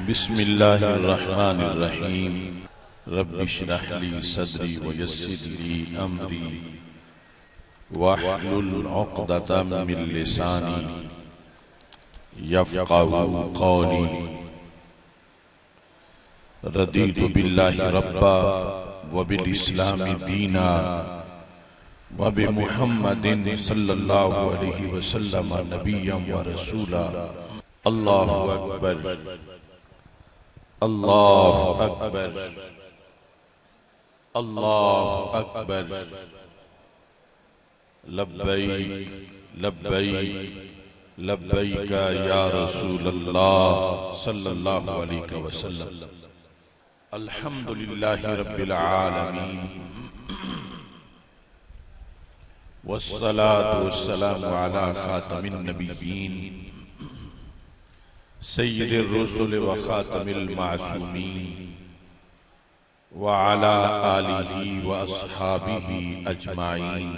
बिस्मिल्लाहिर्रहमानिर्रहीम। रब्बि इश्रह ली सदरी व यस्सिर ली अमरी वहलुल उक़दतम मिन लिसानी यफ़क़हू क़ौली। रदीतु बिल्लाहि रब्बा व बिल इस्लामी दीना व बि मुहम्मदिन सल्लल्लाहु अलैहि वसल्लम नबिय्यन व रसूला। अल्लाहु अकबर, अल्लाहु अकबर, अल्लाहु अकबर। लब्बैक लब्बैक लब्बैक या रसूलल्लाह सल्लल्लाहु अलैहि वसल्लम। अल्हम्दुलिल्लाहि रब्बिल आलमीन वस्सलातु वस्सलामु अला खातमिन नबिय्यीन सय्यिदिर रुसुल व खातमिल मासूमीन व अला आलिहि व अस्हाबिहि अजमाइन।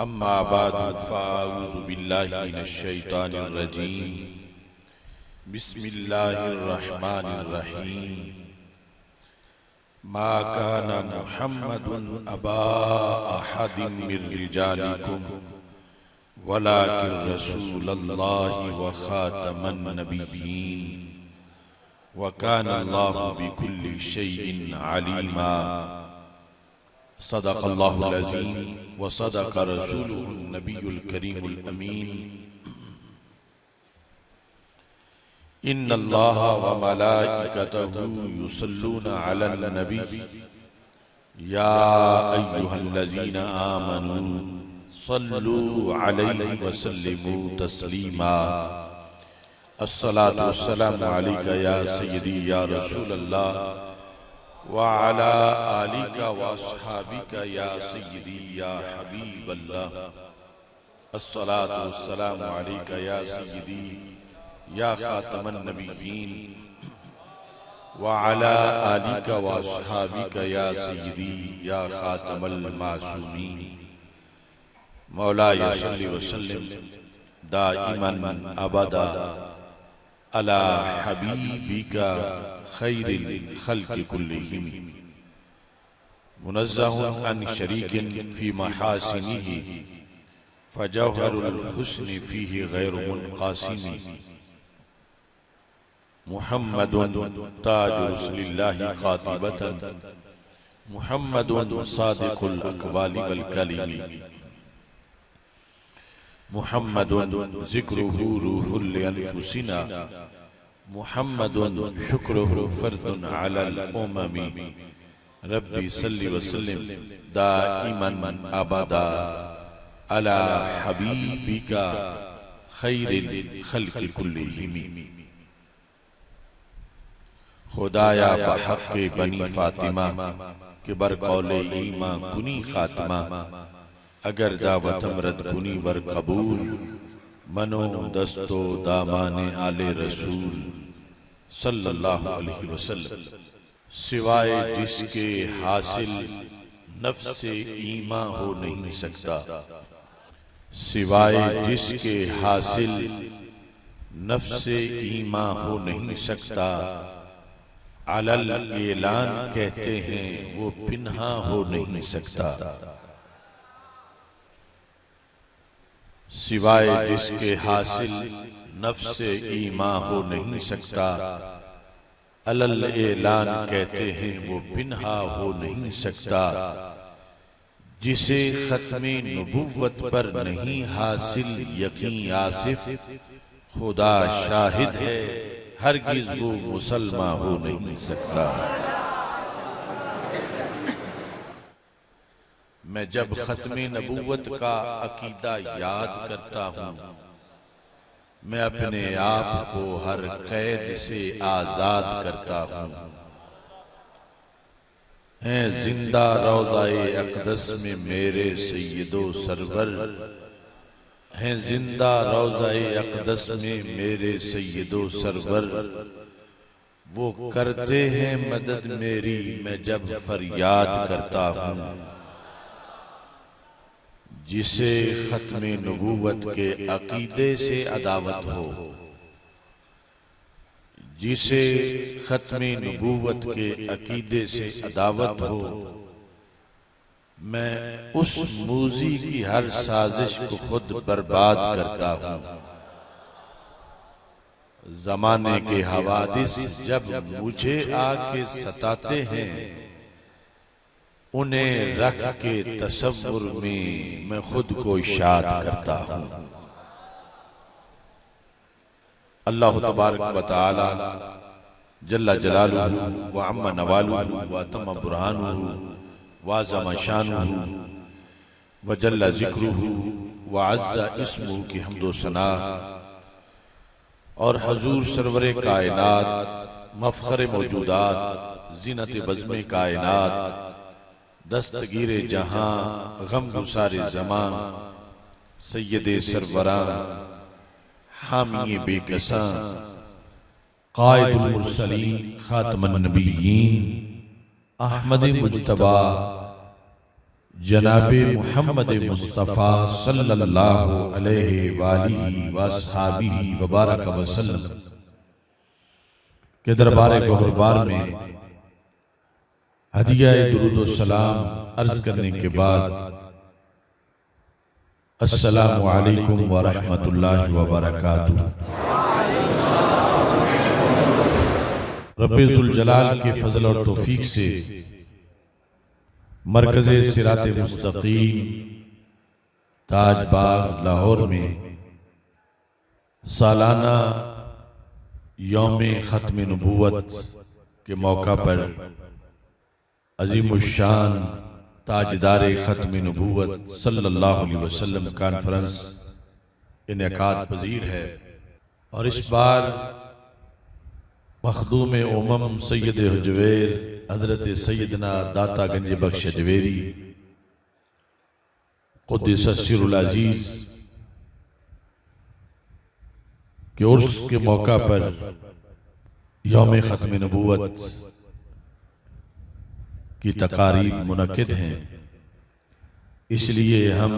अम्मा बाद फ़अऊज़ु बिल्लाहि मिनश शैतानिर रजीम। बिस्मिल्लाहिर रहमानिर रहीम। मा काना मुहम्मदुन अबा अहदिम मिर रिजालिकुम वलाकिन रसूलल्लाहि व खातमन नबिय्यीन व काना अल्लाहु बिकुल्लि शैइन अलीमा। सदक़ल्लाहुल अज़ीम व सदक़ रसूलुहुन नबियुल करीमुल अमीन। इन्नल्लाह व मलाइकतहु युसल्लूना अलन नबी या अय्युहल्लज़ीना आमनू सल्लू अलैहि व सल्लिमू तस्लीमा। अस्सलातु वस्सलामु अलैका या सय्यदी या रसूलल्लाह व अला आलिका व अस्हाबिका या सय्यदी या हबीबल्लाह। अस्सलातु वस्सलामु अलैका या सय्यदी या खातमन नबिय्यीन व अला आलिका व अस्हाबिका या सय्यदी या खातमल मासूमीन। मौलाया सल्लि व सल्लिम दाइमन अबदा अला हबीबिका खैरिल खल्क़ि कुल्लिहिम। मुनज़्ज़हुन अन शरीकिन फी महासिनिही फजौहरुल हुस्नि फीहि गैरु मुनक़ासिमी। मुहम्मदुन ताजु रसूलिल्लाहि क़ातिबतन मुहम्मदुन सादिक़ुल अक़वालि वल कलिमी। मुहम्मदुन ज़िक्रुहु रूहुल लिअन्फुसिना मुहम्मदुन शुक्रुहु फ़र्दुन अलल उममी। रब्बी सल्लि व सल्लिम दाइमन अबदा अला हबीबिका खैरिल खल्क़ि कुल्लिहिम। खुदाया बहक़्क़े बनी फ़ातिमा के बरक़ौले ईमा कुनी ख़ातिमा। अगर दावतम रद कुनी वर कबूल मनो दस्तो दामाने आले रसूल सल्लल्लाहु अलैहि वसल्लम। सिवाय जिसके हासिल नफ्से ईमा हो नहीं सकता, सिवाय जिसके हासिल नफ्से ईमा हो नहीं सकता। अलल ऐलान कहते हैं वो पिन्हा हो नहीं सकता। सिवाय जिसके हासिल नफ्से ईमा हो नहीं सकता। अलल ऐलान कहते हैं वो पिन्हा हो नहीं सकता। जिसे खत्मे नबुव्वत पर नहीं हासिल यकीन आसिफ, खुदा शाहिद है हरगिज़ वो मुसलमा हो नहीं सकता। मैं जब खत्मे नबुव्वत का अकीदा याद करता हूँ, मैं अपने आप को हर कैद से आजाद करता हूँ। हैं जिंदा रौज़ाए अक़दस में मेरे सैयदो सरवर, हैं जिंदा रौज़ाए अक़दस में मेरे सैयदो सरवर। वो करते हैं मदद मेरी मैं जब फरियाद करता हूँ। जिसे खत्मे नबूवत के अकीदे से अदावत हो, जिसे खत्मे नबूवत के अकीदे से अदावत हो, मैं उस मूजी की हर साजिश को खुद बर्बाद करता हूँ। जमाने के हवादिस जब मुझे आके सताते हैं, उन्हें रख के तसव्वुर में मैं खुद को शाद करता हूँ। अल्लाह तबारक व तआला जल्ला जलालुहु व अम्मा नवालुहु व तम्मा बुरहानुहु व अज़्ज़मा शानुहु व जल्ला ज़िक्रुहु व अज़्ज़ा इस्मुहु की हम्दो सना और हजूर सरवरे कायनात, मफ़ख़रे मौजूदात, ज़ीनत बज़्मे कायनात, दस्तगीरे जहां, गम गुसारे ज़मां, सय्यदे सरवरां, हामिये बेकसां, क़ाइदुल मुरसलीन, ख़ातमुन नबिय्यीन, अहमद मुज्तबा जनाबे मुहम्मद मुस्तफ़ा सल्लल्लाहु अलैहि वालिहि वस्हाबिहि व बारक वसल्लम के दरबार गौहरबार में हदिया दुरूद व सलाम अर्ज करने के बाद अस्सलामु अलैकुम व रहमतुल्लाहि व बरकातुहू। रब्बे ज़ुल जलाल के फजल और तौफीक से मरकज़े सिराते मुस्तकीम ताज बाग लाहौर में सालाना यौमे ख़त्म नबूवत के मौका पर अज़ीमुश्शान ताजदारे ख़त्म नबूवत सल्लल्लाहु अलैहि वसल्लम कॉन्फ्रेंस इनेकाद पजीर है। और इस बार मखदूम उमम सैयद हुजवेर हजरत सैयदना दाता गंज बख्श जवेरी क़ुद्दस सिर्रुल अज़ीज़ के उर्स के मौका पर यौम ख़त्म नबूवत की तकारीब मुनक्किद हैं। इसलिए हम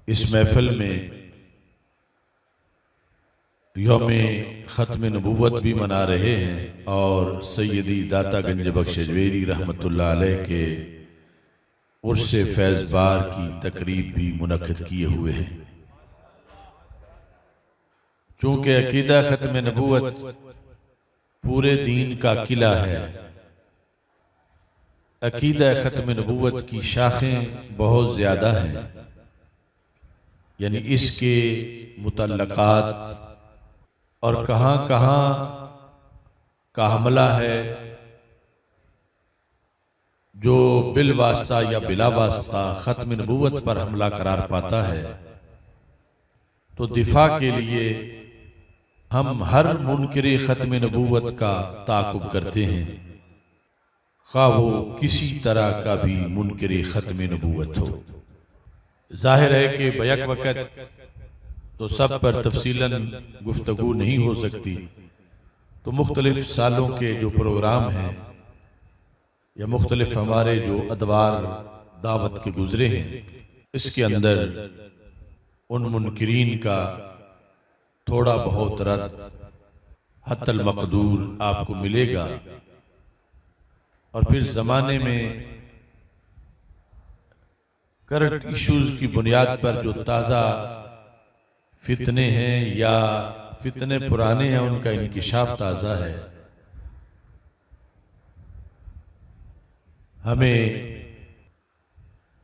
इस महफिल में यौम ख़त्म नबूवत भी मना रहे हैं और सैयदी दाता गंज बख्श जवेरी रहमतुल्लाह अलैह के उर्स फैज़ बार की तकरीब भी मुनक्किद किए हुए हैं। चूँकि अकीदा ख़त्म नबूवत पूरे दीन का किला है, अकीदा ख़त्म नबूवत की शाखें बहुत ज़्यादा हैं, यानी इसके मुतल्लक़ात और कहाँ कहाँ का हमला है जो बिल वास्ता या बिला वास्ता ख़त्म नबूवत पर हमला करार पाता है, तो दिफा के लिए हम हर मुनकिर ख़त्म नबूवत का ताक़ुब करते हैं, खा वो किसी तरह का भी मुनकिर ख़त्म नबूवत हो। जाहिर है कि बैक वक़्त तो सब पर तफसीलन गुफ्तगू नहीं हो सकती, तो मुख्तलिफ सालों के जो प्रोग्राम हैं या मुख्तलिफ हमारे जो अदवार दावत के गुजरे हैं, इसके अंदर उन मुनकिरीन का थोड़ा बहुत रद्द हत्तल मक़दूर आपको मिलेगा। और फिर ज़माने में करंट इश्यूज की बुनियाद पर जो ताज़ा फितने हैं या फितने पुराने हैं, उनका इंकिशाफ ताज़ा है। हमें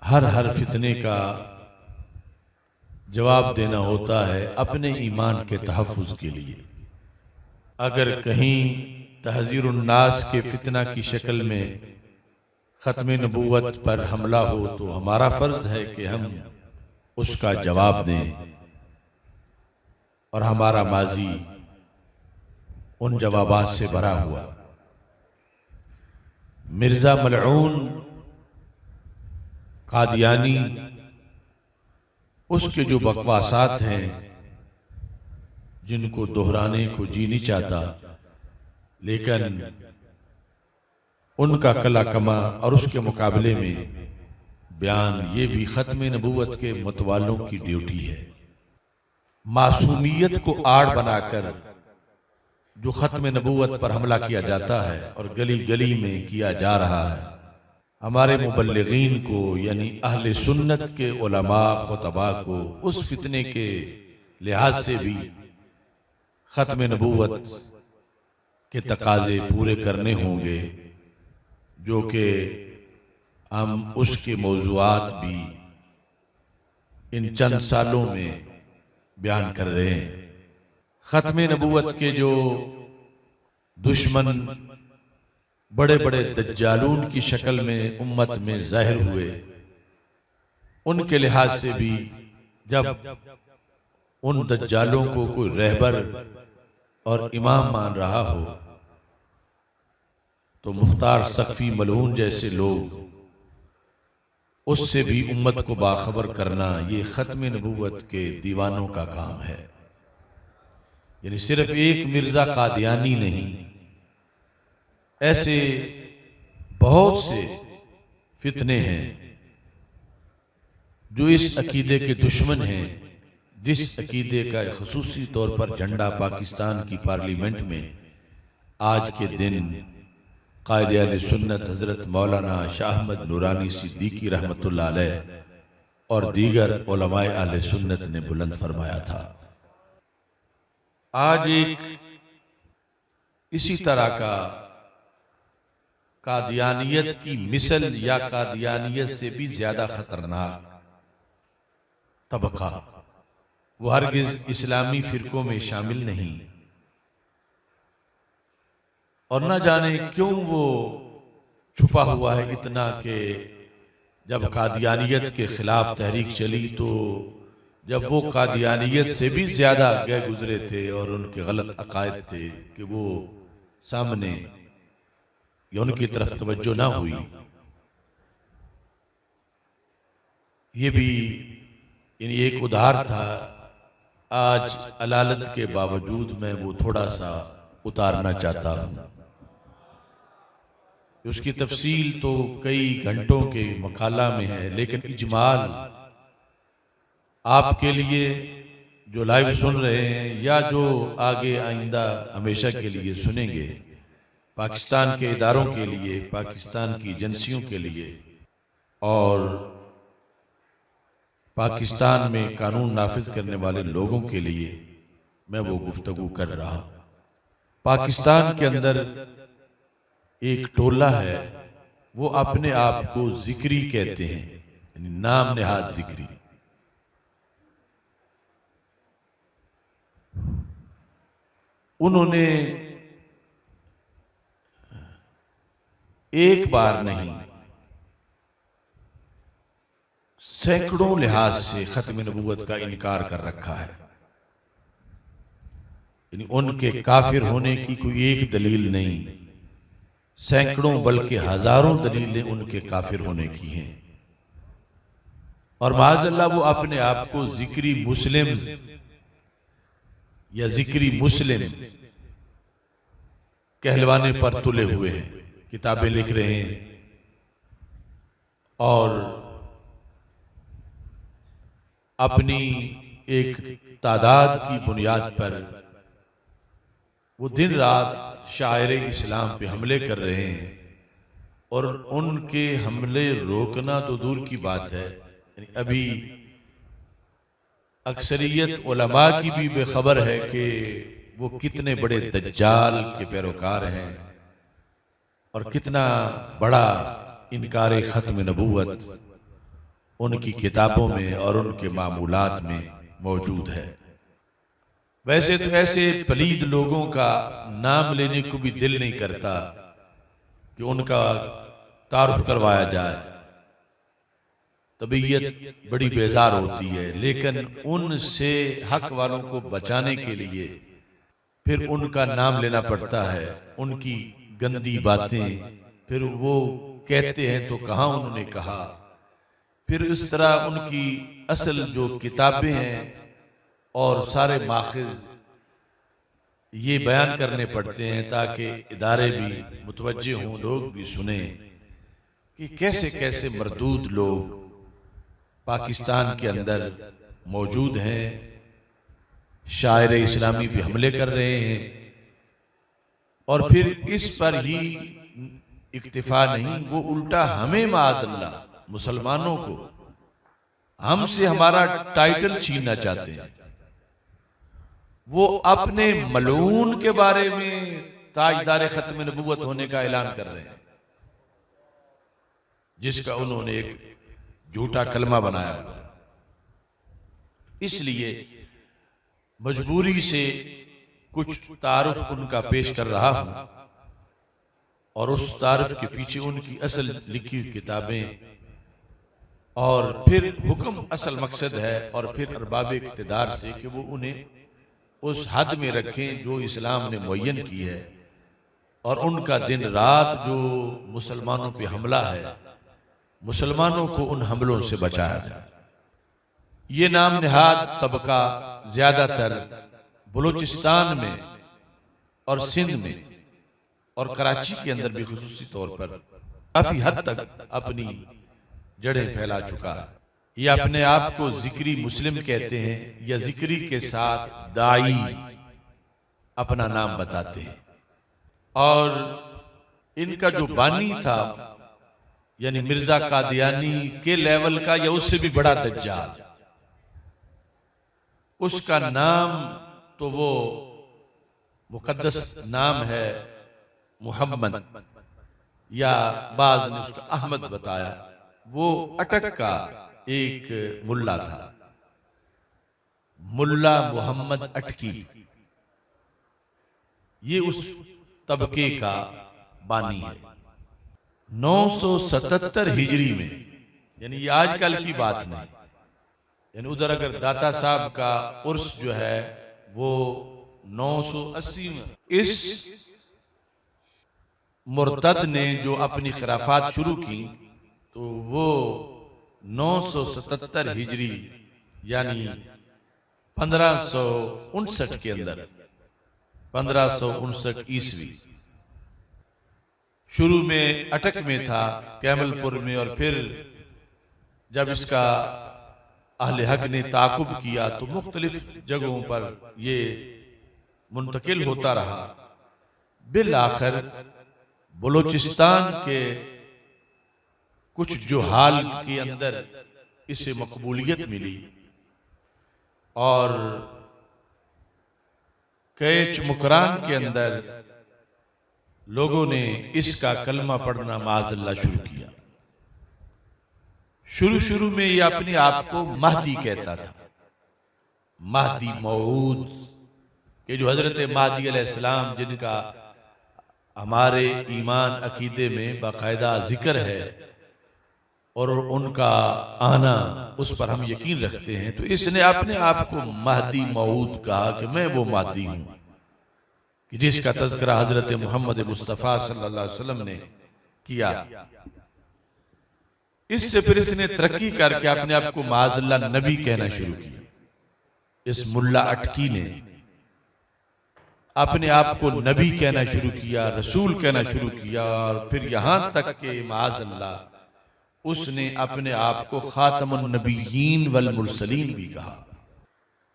हर फितने का जवाब देना होता है अपने ईमान के तहफ़्फ़ुज़ के लिए। अगर कहीं तहज़ीरुन नास के फितना की शक्ल में ख़त्म नबूवत पर हमला हो, तो हमारा फ़र्ज़ है कि हम उसका जवाब दें और हमारा माजी उन जवाबात से भरा हुआ। मिर्ज़ा मलऊन कादियानी, उसके जो बकवासात हैं जिनको दोहराने को जी नहीं चाहता, लेकिन उनका कला कमा और उसके मुकाबले में बयान ये भी ख़त्म नबूवत के मतवालों की ड्यूटी है। मासूमियत को आड़ बनाकर जो ख़त्म नबूवत पर हमला किया जाता है और गली गली में किया जा रहा है, हमारे मुबल्लिगीन को यानी अहले सुन्नत के उलमा खुतबा को उस फितने के लिहाज से भी ख़त्म नबूवत के तकाजे पूरे करने होंगे, जो कि हम उसके मौज़ूआत भी इन चंद सालों में बयान कर रहे हैं। ख़त्म नबूवत के जो दुश्मन बड़े बड़े दज्जालून की शक्ल में उम्मत में ज़ाहिर हुए, उनके लिहाज से भी जब उन दज्जालों को कोई रहबर और इमाम मान रहा हो तो मुख्तार सक़फ़ी मलऊन जैसे लोग उससे भी उम्मत को बाखबर करना, ये ख़त्म नबूवत के दीवानों का काम है। यानी सिर्फ एक मिर्ज़ा कादियानी नहीं, ऐसे बहुत से फितने हैं जो इस अकीदे के दुश्मन हैं, जिस अकीदे का ख़ुसूसी तौर पर झंडा पाकिस्तान की पार्लियामेंट में आज के दिन कायदे अहले सुन्नत हज़रत मौलाना शाह अहमद नूरानी सिद्दीकी रहमतुल्लाह अलैह और दीगर उलमाए अहले सुन्नत ने बुलंद फरमाया था। आज एक इसी तरह का कादियानियत की मिसल या कादियानियत से भी ज्यादा खतरनाक तबका, वो हरगिज इस्लामी फिरकों में शामिल नहीं, और न जाने क्यों वो छुपा हुआ है इतना कि जब कादियानियत के खिलाफ तहरीक चली तो जब वो कादियानियत से भी ज्यादा गए गुजरे थे और उनके गलत अकायद थे कि वो सामने या उनकी तरफ तवज्जो ना हुई। ये भी एक उधार था। आज अलालत के बावजूद मैं वो थोड़ा सा उतारना चाहता हूँ। उसकी तफसील तो कई घंटों के मकाला में है, लेकिन इजमाल आपके लिए जो लाइव सुन रहे हैं या जो आगे आइंदा हमेशा के लिए सुनेंगे, पाकिस्तान के इदारों के लिए, पाकिस्तान की एजेंसियों के लिए और पाकिस्तान में कानून नाफिज करने वाले लोगों के लिए मैं वो गुफ्तगू कर रहा हूँ। पाकिस्तान के अंदर एक टोला है, वो अपने आप को जिक्री कहते हैं, यानी नाम नेहाद जिक्री। उन्होंने एक बार नहीं सैकड़ों लिहाज से खत्म नबूवत का इनकार कर रखा है। यानी उनके काफिर होने की कोई एक दलील नहीं, सैकड़ों बल्कि हजारों दलीलें उनके काफिर होने की हैं। और माज़अल्लाह वो अपने आप को जिक्री मुस्लिम या जिक्री मुस्लिम कहलवाने पर तुले हुए हैं, किताबें लिख रहे हैं और अपनी एक तादाद की बुनियाद पर वो दिन रात शायर इस्लाम पे हमले कर रहे हैं। और उनके हमले रोकना तो दूर की बात है, अभी अक्सरियत उलमा की भी बेखबर है कि वो कितने बड़े दज्जाल के पैरोकार हैं और कितना बड़ा इनकार खत्म नबूवत उनकी किताबों में और उनके मामूलात में मौजूद है। वैसे तो ऐसे पलीद लोगों का नाम लेने को भी दिल नहीं करता कि उनका तारुफ करवाया जाए, तबीयत बड़ी बेजार होती है। लेकिन उनसे हक वालों को बचाने के लिए फिर उनका नाम लेना पड़ता है, उनकी गंदी बातें फिर वो कहते हैं तो कहाँ उन्होंने कहा, फिर इस तरह उनकी असल जो किताबें हैं और सारे माखिज ये बयान करने पड़ते हैं ताकि इदारे भी मुतवज्जे हों, लोग भी सुने कि कैसे कैसे मरदूद लोग पाकिस्तान के अंदर मौजूद हैं, शायर इस्लामी भी हमले कर रहे हैं और फिर इस पर ही इक्तिफा नहीं, वो उल्टा हमें माअज़ल्लाह मुसलमानों को हमसे हमारा टाइटल छीनना चाहते हैं। वो अपने मलून के बारे में ताजदार खत्म नबूवत होने का ऐलान कर रहे हैं, जिसका उन्होंने एक झूठा कलमा बनाया हुआ। इसलिए मजबूरी से कुछ तारुफ उनका पेश कर रहा हूं, और उस तारुफ के पीछे उनकी असल लिखी हुई किताबें और फिर हुक्म असल मकसद है, और फिर अरबाब इक़्तिदार से कि वो उन्हें उस हद में रखें जो इस्लाम ने मुअय्यन की है, और उनका दिन रात जो मुसलमानों पे हमला है, मुसलमानों को उन हमलों से बचाया जाए। ये नाम नहाद तबका ज्यादातर बलूचिस्तान में और सिंध में और कराची के अंदर भी खुसूसी तौर पर काफी हद तक अपनी जड़ें फैला चुका है। ये अपने आप को जिक्री मुस्लिम कहते हैं, या जिक्री के साथ दाई अपना नाम बताते हैं। और इनका जो बानी था, यानी मिर्जा कादियानी के लेवल का या उससे भी बड़ा दज्जाल, उसका नाम तो वो मुकद्दस नाम है मुहम्मद, या बाज ने उसका अहमद बताया। वो अटक का एक मुल्ला था, मुल्ला मोहम्मद अटकी। ये उस तबके का बानी है। 977 हिजरी में, यानी ये आजकल की बात नहीं, यानी उधर अगर दाता साहब का उर्स जो है वो 980 में, इस मुर्तद ने जो अपनी खिलाफत शुरू की तो वो 977 हिजरी यानी 1559 के अंदर, 1559 ईस्वी शुरू में अटक में था, कैमलपुर में, और फिर जब इसका अहले हक ने ताकुब किया तो मुख्तलिफ जगहों पर ये मुंतकिल होता रहा। बिल आखिर बलूचिस्तान के कुछ जुहाल के अंदर इसे मकबूलियत मिली, और कैच मुकरान के अंदर लोगों ने इसका कलमा पढ़ना माज़अल्लाह शुरू किया। शुरू में ये अपने आप को महदी कहता था, महदी मऊद, कि जो हजरत महदी अलैहिस्सलाम जिनका हमारे ईमान अकीदे में बाकायदा जिक्र है और उनका आना उस पर हम यकीन रखते हैं, तो इसने अपने आप को महदी मऊद कहा कि मैं वो महदी हूं कि जिसका तज़किरा हजरत मोहम्मद मुस्तफ़ा सल्लल्लाहु अलैहि वसल्लम ने किया। इससे फिर इसने तरक्की करके अपने आप को माज़अल्लाह नबी कहना शुरू किया। इस मुल्ला अटकी ने अपने आप को नबी कहना शुरू किया, रसूल कहना शुरू किया, और फिर यहां तक के माज़अल्लाह उसने अपने आप को खातमुन नबिय्यीन वल मुरसलीन भी कहा।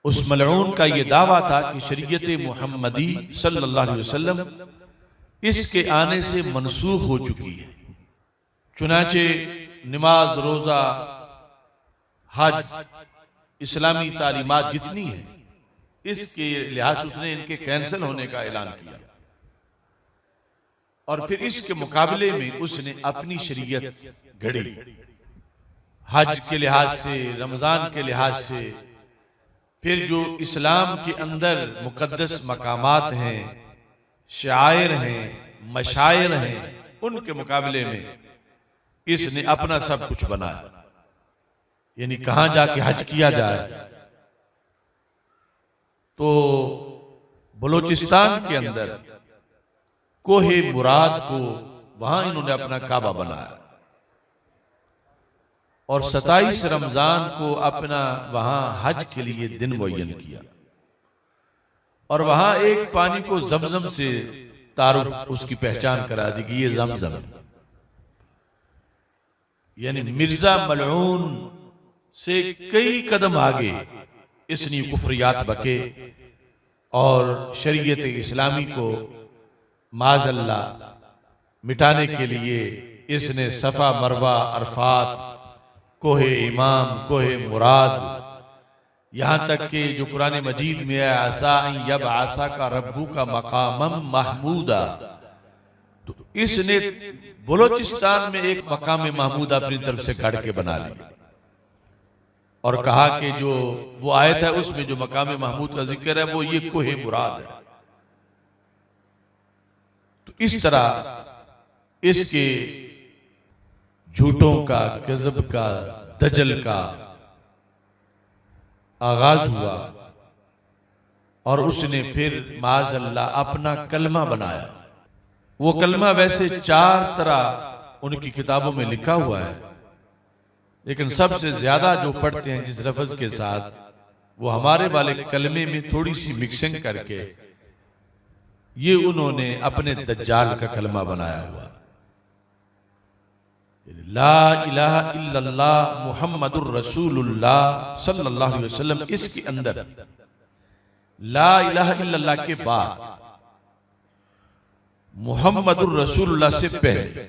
उस मलऊन का यह दावा था कि शरीयत मुहम्मदी सल्लल्लाहु अलैहि वसल्लम इसके आने से मनसूख हो चुकी है। चुनाचे नमाज, रोजा, हज, इस्लामी तालीमात जितनी है, इसके लिहाज उसने इनके कैंसिल होने का ऐलान किया, और फिर इसके मुकाबले में उसने अपनी शरीयत घड़ी। हज के लिहाज से, रमजान के लिहाज से, फिर जो इस्लाम के अंदर मुकद्दस मकामात हैं, शायर हैं, मशायर हैं, उनके मुकाबले में इसने अपना सब कुछ बनाया। यानी कहां जाके हज किया जाए, तो बलूचिस्तान के अंदर कोहे मुराद को वहां इन्होंने अपना काबा बनाया, और 27 रमजान को अपना वहां हज के लिए दिन मुअय्यन किया, और वहां एक पानी को जमजम से तारुफ उसकी पहचान करा दी कि ये जमजम, यानी मिर्जा मलऊन से कई कदम आगे इसने कुफ्रियात बके और शरीयत इस्लामी को माज़अल्लाह मिटाने के लिए इसने सफ़ा, मरवा, अरफात, कोहे इमाम, कोहे मुराद, यहाँ तक कि जो कुरान मजीद में है आसा यब आसा का रब्बू का मकामम महमूदा, तो इसने बलोचिस्तान में एक मकाम महमूद अपनी तरफ से गढ़ के बना लिया और कहा कि जो वो आयत है उसमें जो मकाम महमूद का जिक्र है वो ये कोहे मुराद है। तो इस तरह इसके झूठों का, कज़ब का, दजल का आगाज हुआ और उसने फिर माज़अल्लाह अपना कलमा बनाया। वो कलमा वैसे 4 तरह उनकी किताबों में लिखा हुआ है, लेकिन सबसे ज्यादा जो पढ़ते हैं जिस लफ्ज के साथ, वो हमारे वाले कलमे में थोड़ी सी मिक्सिंग करके ये उन्होंने अपने दज्जाल का कलमा बनाया हुआ। ला इलाहा इल्लल्लाह मुहम्मदुर रसूलुल्लाह सल्लल्लाहु अलैहि वसल्लम, इसके अंदर ला इलाहा इल्लल्लाह के बाद मुहम्मदुर रसूलुल्लाह से पहले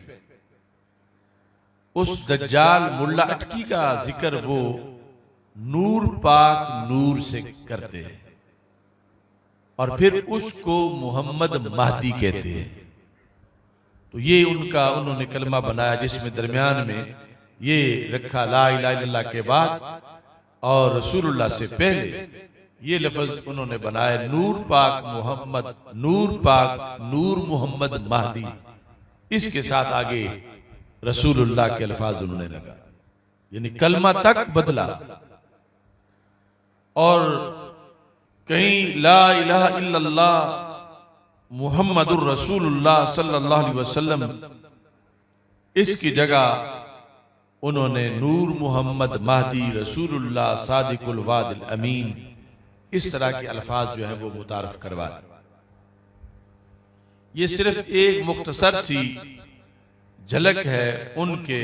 उस दज्जाल मुल्ला अटकी का जिक्र वो नूर पाक नूर से करते हैं और फिर उसको मोहम्मद महदी कहते हैं। तो ये उन्होंने कलमा बनाया जिसमें दरमियान में ये रखा ला इलाहा इल्लल्लाह के बाद और रसूलुल्लाह से पहले ये लफ्ज उन्होंने बनाया नूर पाक मोहम्मद, नूर पाक नूर मोहम्मद महदी। इसके साथ आगे रसूलुल्लाह के अल्फाज उन्होंने लगा, यानी कलमा तक बदला। और कहीं ला इलाहा इल्लल्लाह मुहम्मदुर रसूलुल्लाह सल्लल्लाहु अलैहि वसल्लम, इसकी जगह उन्होंने नूर मोहम्मद महदी रसूलुल्लाह सादिकुल वादिल अमीन, इस तरह के अल्फाज जो है वो मुतारफ करवाए। ये सिर्फ एक मुख्तसर सी झलक है उनके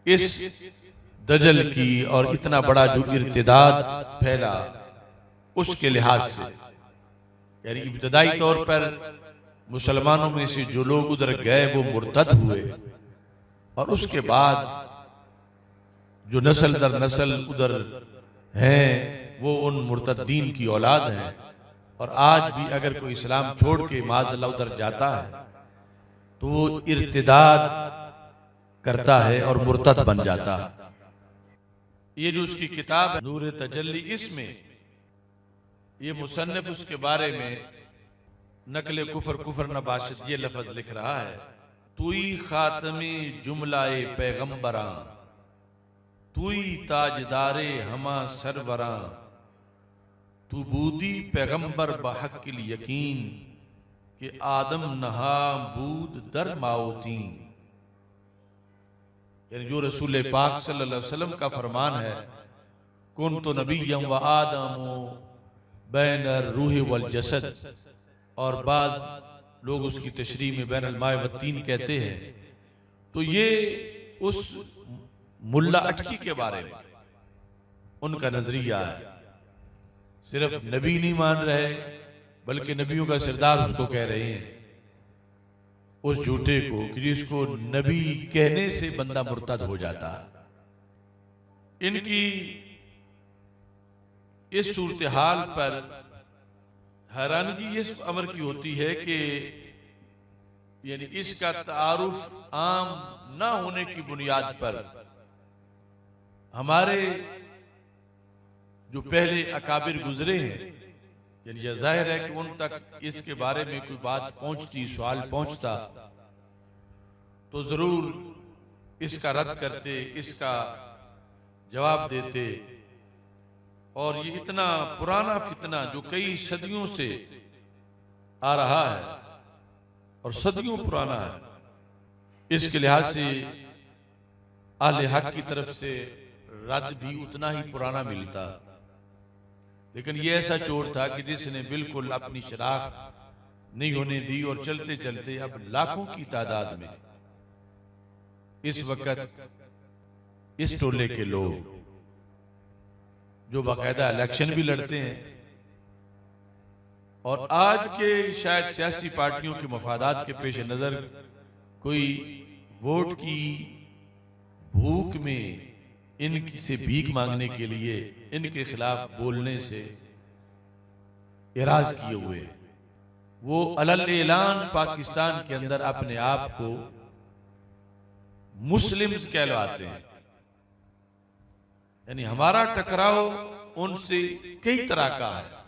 इस दजल की और इतना बड़ा जो इर्तिदाद फैला उसके लिहाज से, यानी इब्तदाई तौर पर मुसलमानों में से जो लोग उधर गए वो मुर्तद हुए और उसके बाद जो नस्ल दर नस्ल उधर हैं वो उन मुर्तदीन की औलाद हैं। और आज भी अगर कोई इस्लाम छोड़ के माज़अल्लाह उधर जाता है तो वो इर्तिदाद करता है और मुर्तद बन जाता है। ये जो उसकी किताब है नूर तजल्ली, इसमें ये मुसन्निफ उसके बारे में नकले कुफर नबाशत ये लफ्ज लिख रहा है, तुई खातमी जुमलाए पैगंबरा, तुई ताजदारे हमा सरवरा, तू बूदी पैगंबर बहक़िल यकीन कि आदम नहा बूद दर माओतीन। यानी जो रसूल पाक सल्लल्लाहु अलैहि वसल्लम का फरमान है कुन तो नबिय्यम व आदमो बैन रूह वल जसद, और बाज लोग उसकी तशरीह में बैन अलमाए व तीन कहते हैं। तो ये उस मुल्ला अटकी के बारे में उनका नजरिया है। सिर्फ नबी नहीं मान रहे बल्कि नबियों का सरदार उसको कह रहे हैं, उस झूठे को कि जिसको नबी कहने से बंदा मुर्तद हो जाता है। इनकी इस सूरत हाल पर हैरानगी इस अमर की होती है कि यानी इसका तारुफ आम ना होने की बुनियाद पर हमारे जो पहले अकाबिर गुजरे हैं, यानी यह जाहिर है कि उन तक इसके बारे में कोई बात पहुंचती, सवाल पहुंचता तो जरूर इसका रद्द करते, इसका जवाब देते। और ये इतना पुराना फितना जो कई सदियों से आ रहा है और सदियों पुराना है, इसके लिहाज से अहले हक की तरफ से रद्द भी उतना ही पुराना मिलता। लेकिन ये ऐसा चोर था कि जिसने बिल्कुल अपनी शनाख्त नहीं होने दी और चलते चलते अब लाखों की तादाद में इस वक्त इस टोले के लोग जो बाकायदा इलेक्शन भी लड़ते हैं और आज के शायद सियासी पार्टियों के मफादात के पेश नज़र कोई वोट की भूख में इनकी से भीख मांगने के लिए इनके खिलाफ बोलने से इराज किए हुए, वो अलल ऐलान पाकिस्तान के अंदर अपने आप को मुस्लिम्स कहलाते हैं। यानी हमारा टकराव उनसे कई तरह का है।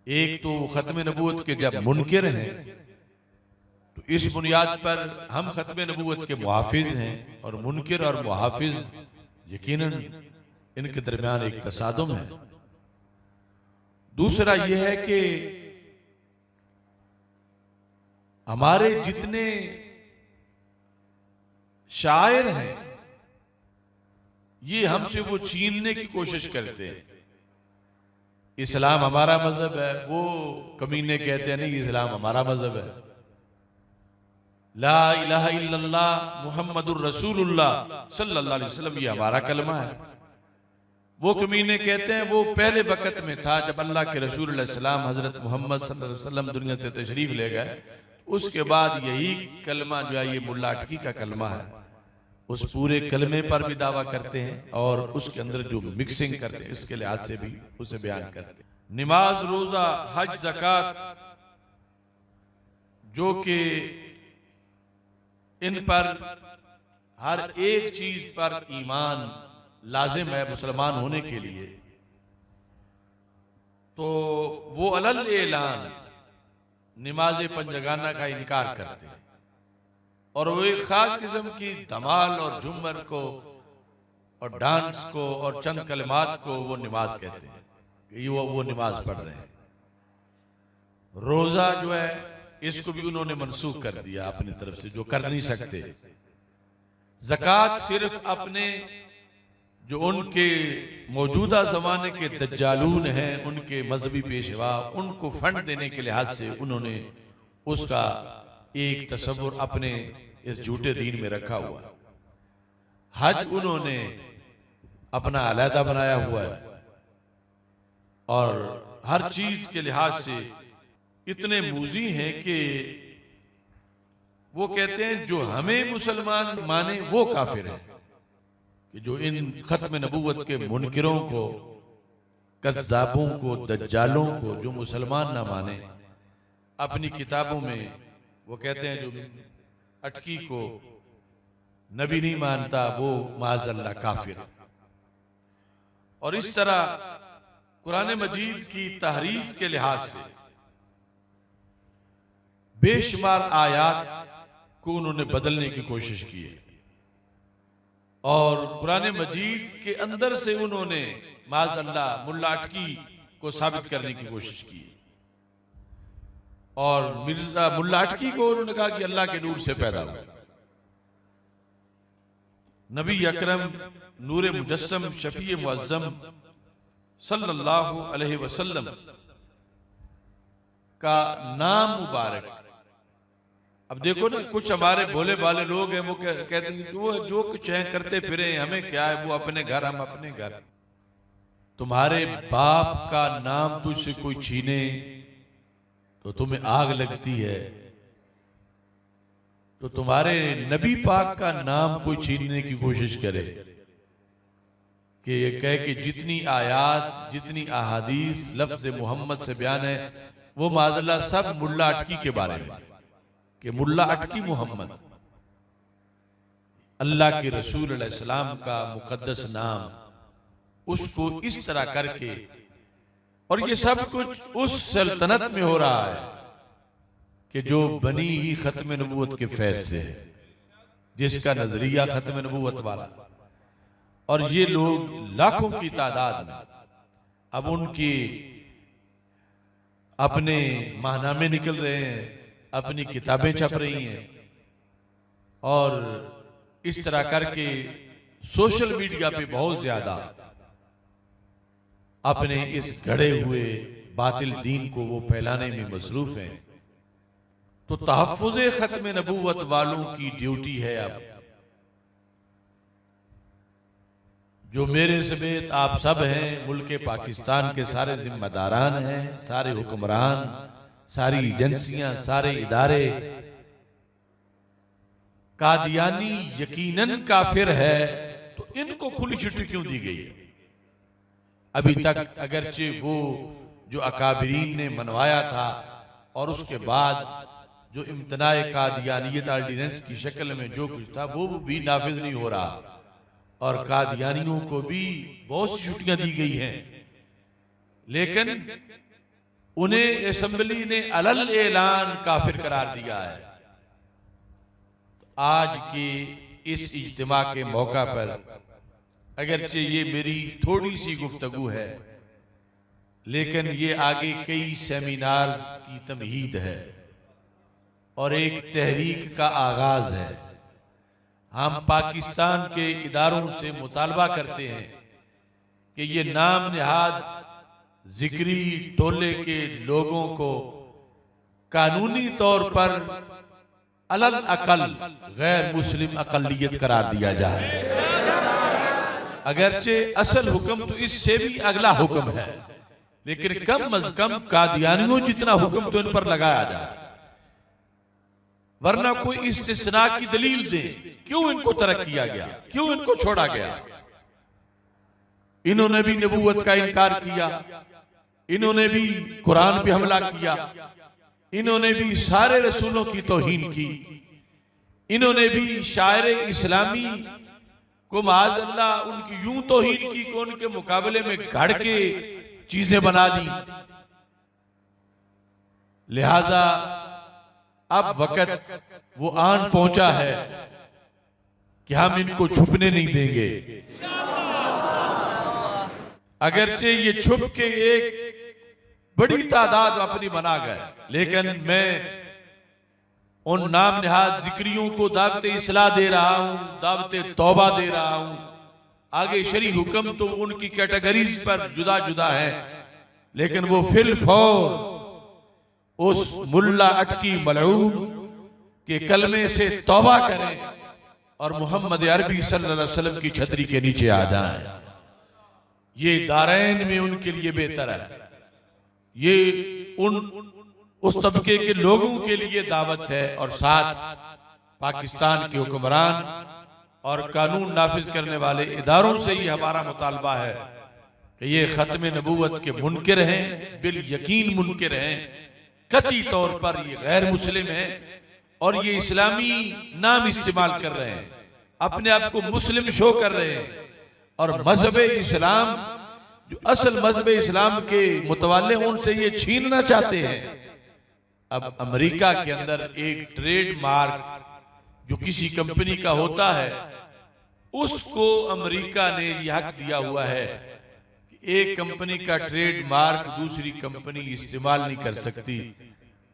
एक तो खत्म नबूवत के जब मुनकिर हैं तो इस बुनियाद पर हम खत्म नबूवत के मुहाफिज हैं, और मुनकिर और मुहाफिज यकीनन इनके दरमियान एक तसादुम है। दूसरा यह है कि हमारे जितने शायर हैं ये हमसे वो छीनने की कोशिश करते हैं। इस्लाम हमारा मजहब है, वो कमीने कहते हैं नहीं इस्लाम हमारा मजहब है। ला इलाहा इल्लल्लाह मुहम्मदुर रसूलुल्लाह सल्लल्लाहु अलैहि वसल्लम ये हमारा कलमा है। वो कमीने कहते हैं वो पहले वक्त में था जब अल्लाह के रसूल अलैहि सलाम हजरत मोहम्मद सल्लल्लाहु अलैहि वसल्लम दुनिया से तशरीफ ले गए, उसके बाद यही कलमा जो है ये मुल्ला अटकी का कलमा है, उस पूरे कलमे पर भी दावा करते हैं और उसके अंदर जो मिक्सिंग करते हैं इसके लिहाज से भी उसे बयान करते हैं। नमाज, रोजा, हज, ज़कात जो कि इन पर हर एक चीज पर ईमान लाजिम है मुसलमान होने के लिए, तो वो अलल ऐलान नमाज पंजगाना का इनकार करते हैं और वो एक खास किस्म की धमाल और झूमर को और डांस को और चंद कलमात को वो नमाज कहते हैं, ये वो नमाज पढ़ रहे हैं। रोजा जो है इसको भी उन्होंने मनसूख कर दिया अपनी तरफ से, जो कर नहीं सकते। ज़कात सिर्फ अपने जो उनके मौजूदा जमाने के दज्जालून हैं, उनके मजहबी पेशवा, उनको फंड देने के लिहाज से उन्होंने उसका एक तस्वुर अपने इस झूठे दीन में रखा हुआ। हज उन्होंने अपना अलहदा बनाया हुआ है और हर चीज के लिहाज से इतने मूजी हैं कि वो कहते हैं जो हमें मुसलमान माने वो काफिर है, कि जो इन खत्म नबूवत के मुनकिरों को, कज़्ज़ाबों को, दज्जालों को जो मुसलमान ना माने, अपनी किताबों में वो कहते हैं जो अटकी को नबी नहीं मानता वो माज़अल्लाह काफिर। और इस तरह कुरान मजीद की तहरीफ के लिहाज से बेशुमार आयात को उन्होंने बदलने की कोशिश की है और कुरान मजीद के अंदर से उन्होंने माज़अल्लाह मुल्ला अटकी को साबित करने की कोशिश की और मिर्जा मुल्ला अटकी को उन्होंने कहा कि अल्लाह के नूर से पैदा हुआ। नबी अकरम नूर मुजस्सम शफी मुअज्जम सल्लल्लाहु अलैहि वसल्लम का नाम मुबारक। अब देखो ना, कुछ हमारे भोले भाले लोग हैं वो कहते हैं कि वो जो कुछ है करते फिरे, हमें क्या है, वो अपने घर हम अपने घर। तुम्हारे बाप का नाम तुझसे कोई छीने तो तुम्हें आग लगती है, तो तुम्हारे नबी पाक का नाम कोई छीनने की कोशिश करे कि ये कहे कि जितनी आयात जितनी अहादीस लफ्ज मोहम्मद से बयान है वो माज़अल्लाह सब मुल्ला अटकी के बारे में, कि मुल्ला अटकी मोहम्मद अल्लाह के रसूल अलैहिस्सलाम का मुकद्दस नाम, उसको इस तरह करके, और ये सब कुछ उस सल्तनत में हो रहा है कि जो बनी ही खत्म नबूवत के फैज से है, जिसका नजरिया खत्म नबूवत वाला, और ये लोग लाखों की तादाद में अब उनकी अपने माहनामे निकल रहे हैं, अपनी किताबें छप रही हैं और इस तरह करके सोशल मीडिया पे बहुत ज्यादा अपने इस गढ़े हुए बातिल दीन को वो फैलाने में मसरूफ हैं। तो तहफ़्फ़ुज़े खत्म नबूवत वालों की ड्यूटी है अब जो मेरे समेत आप सब हैं, मुल्क पाकिस्तान के सारे जिम्मेदारान हैं, सारे हुक्मरान, सारी एजेंसियां, सारे इदारे, कादियानी यकीनन काफिर है, तो इनको खुली छुट्टी क्यों दी गई है? अभी तक अगरचे वो जो अकाबरीन ने मनवाया था और उसके बाद जो इम्तनाए कादियानियत ऑर्डिनेंस की शक्ल में जो कुछ था वो भी नाफिज नहीं हो रहा, और कादियानियों को भी बहुत सी छुट्टियां दी गई हैं, लेकिन उन्हें असेंबली ने अलल ऐलान काफिर करार दिया है। आज के इस इज्तिमा के मौका पर अगरचे ये मेरी थोड़ी सी गुफ्तगू है, लेकिन ये आगे कई सेमिनार्स की तमहीद है और एक तहरीक का आगाज है। हम पाकिस्तान के इदारों से मुतालबा करते हैं कि ये नाम निहाद जिक्री टोले के लोगों को कानूनी तौर पर अलग अकल गैर मुस्लिम अकलियत करार दिया जाए। अगरचे असल हुक्म तो इससे भी अगला हुक्म है, लेकिन कम अज कम कादियानियों जितना हुक्म तो इन पर लगाया जाए, वरना कोई इस्तिस्ना की दलील दे क्यों इनको तरक किया गया, क्यों इनको छोड़ा गया। इन्होंने भी नबूवत का इनकार किया, इन्होंने भी कुरान पे हमला किया, इन्होंने भी सारे रसूलों की तौहीन की, इन्होंने भी शायर इस्लामी को माज़अल्लाह उनकी यूं तौहीन की कि उनके मुकाबले में घड़ के चीजें बना दी। लिहाजा अब वक्त वो आन पहुंचा है कि हम इनको छुपने नहीं देंगे। अगरचे ये छुप के एक बड़ी तादाद अपनी बना गए, लेकिन मैं उन नाम निहाद जिक्रियों को दावत इस्लाह दे रहा हूं, दावत तौबा दे रहा हूं। आगे शरी हुक्म तो उनकी कैटेगरीज पर जुदा जुदा है, लेकिन वो फिल फौर उस मुल्ला अटकी मलऊन के कलमे से तौबा करें और मोहम्मद अरबी सल्लल्लाहु अलैहि वसल्लम की छतरी के नीचे आ जाएं। ये दारैन में उनके लिए बेहतर है, ये उस तबके के लोगों के लिए दावत है, और साथ पाकिस्तान के हुक्मरान और कानून नाफिज करने वाले इदारों से ही हमारा मुतालबा है कि ये खत्म नबूवत के मुनकिर हैं, बिल यकीन मुनकिर हैं, कतई तौर पर ये गैर मुस्लिम है और ये इस्लामी नाम इस्तेमाल कर रहे हैं, अपने आप को मुस्लिम शो कर रहे हैं, और मजहब इस्लाम जो असल मजहब इस्लाम के मुतवाले उनसे ये छीनना चाहते हैं। अब अमेरिका के अंदर एक ट्रेड मार्क जो किसी कंपनी का होता है, उसको अमेरिका ने यह हक दिया हुआ है कि एक कंपनी का ट्रेड मार्क दूसरी कंपनी इस्तेमाल नहीं कर सकती,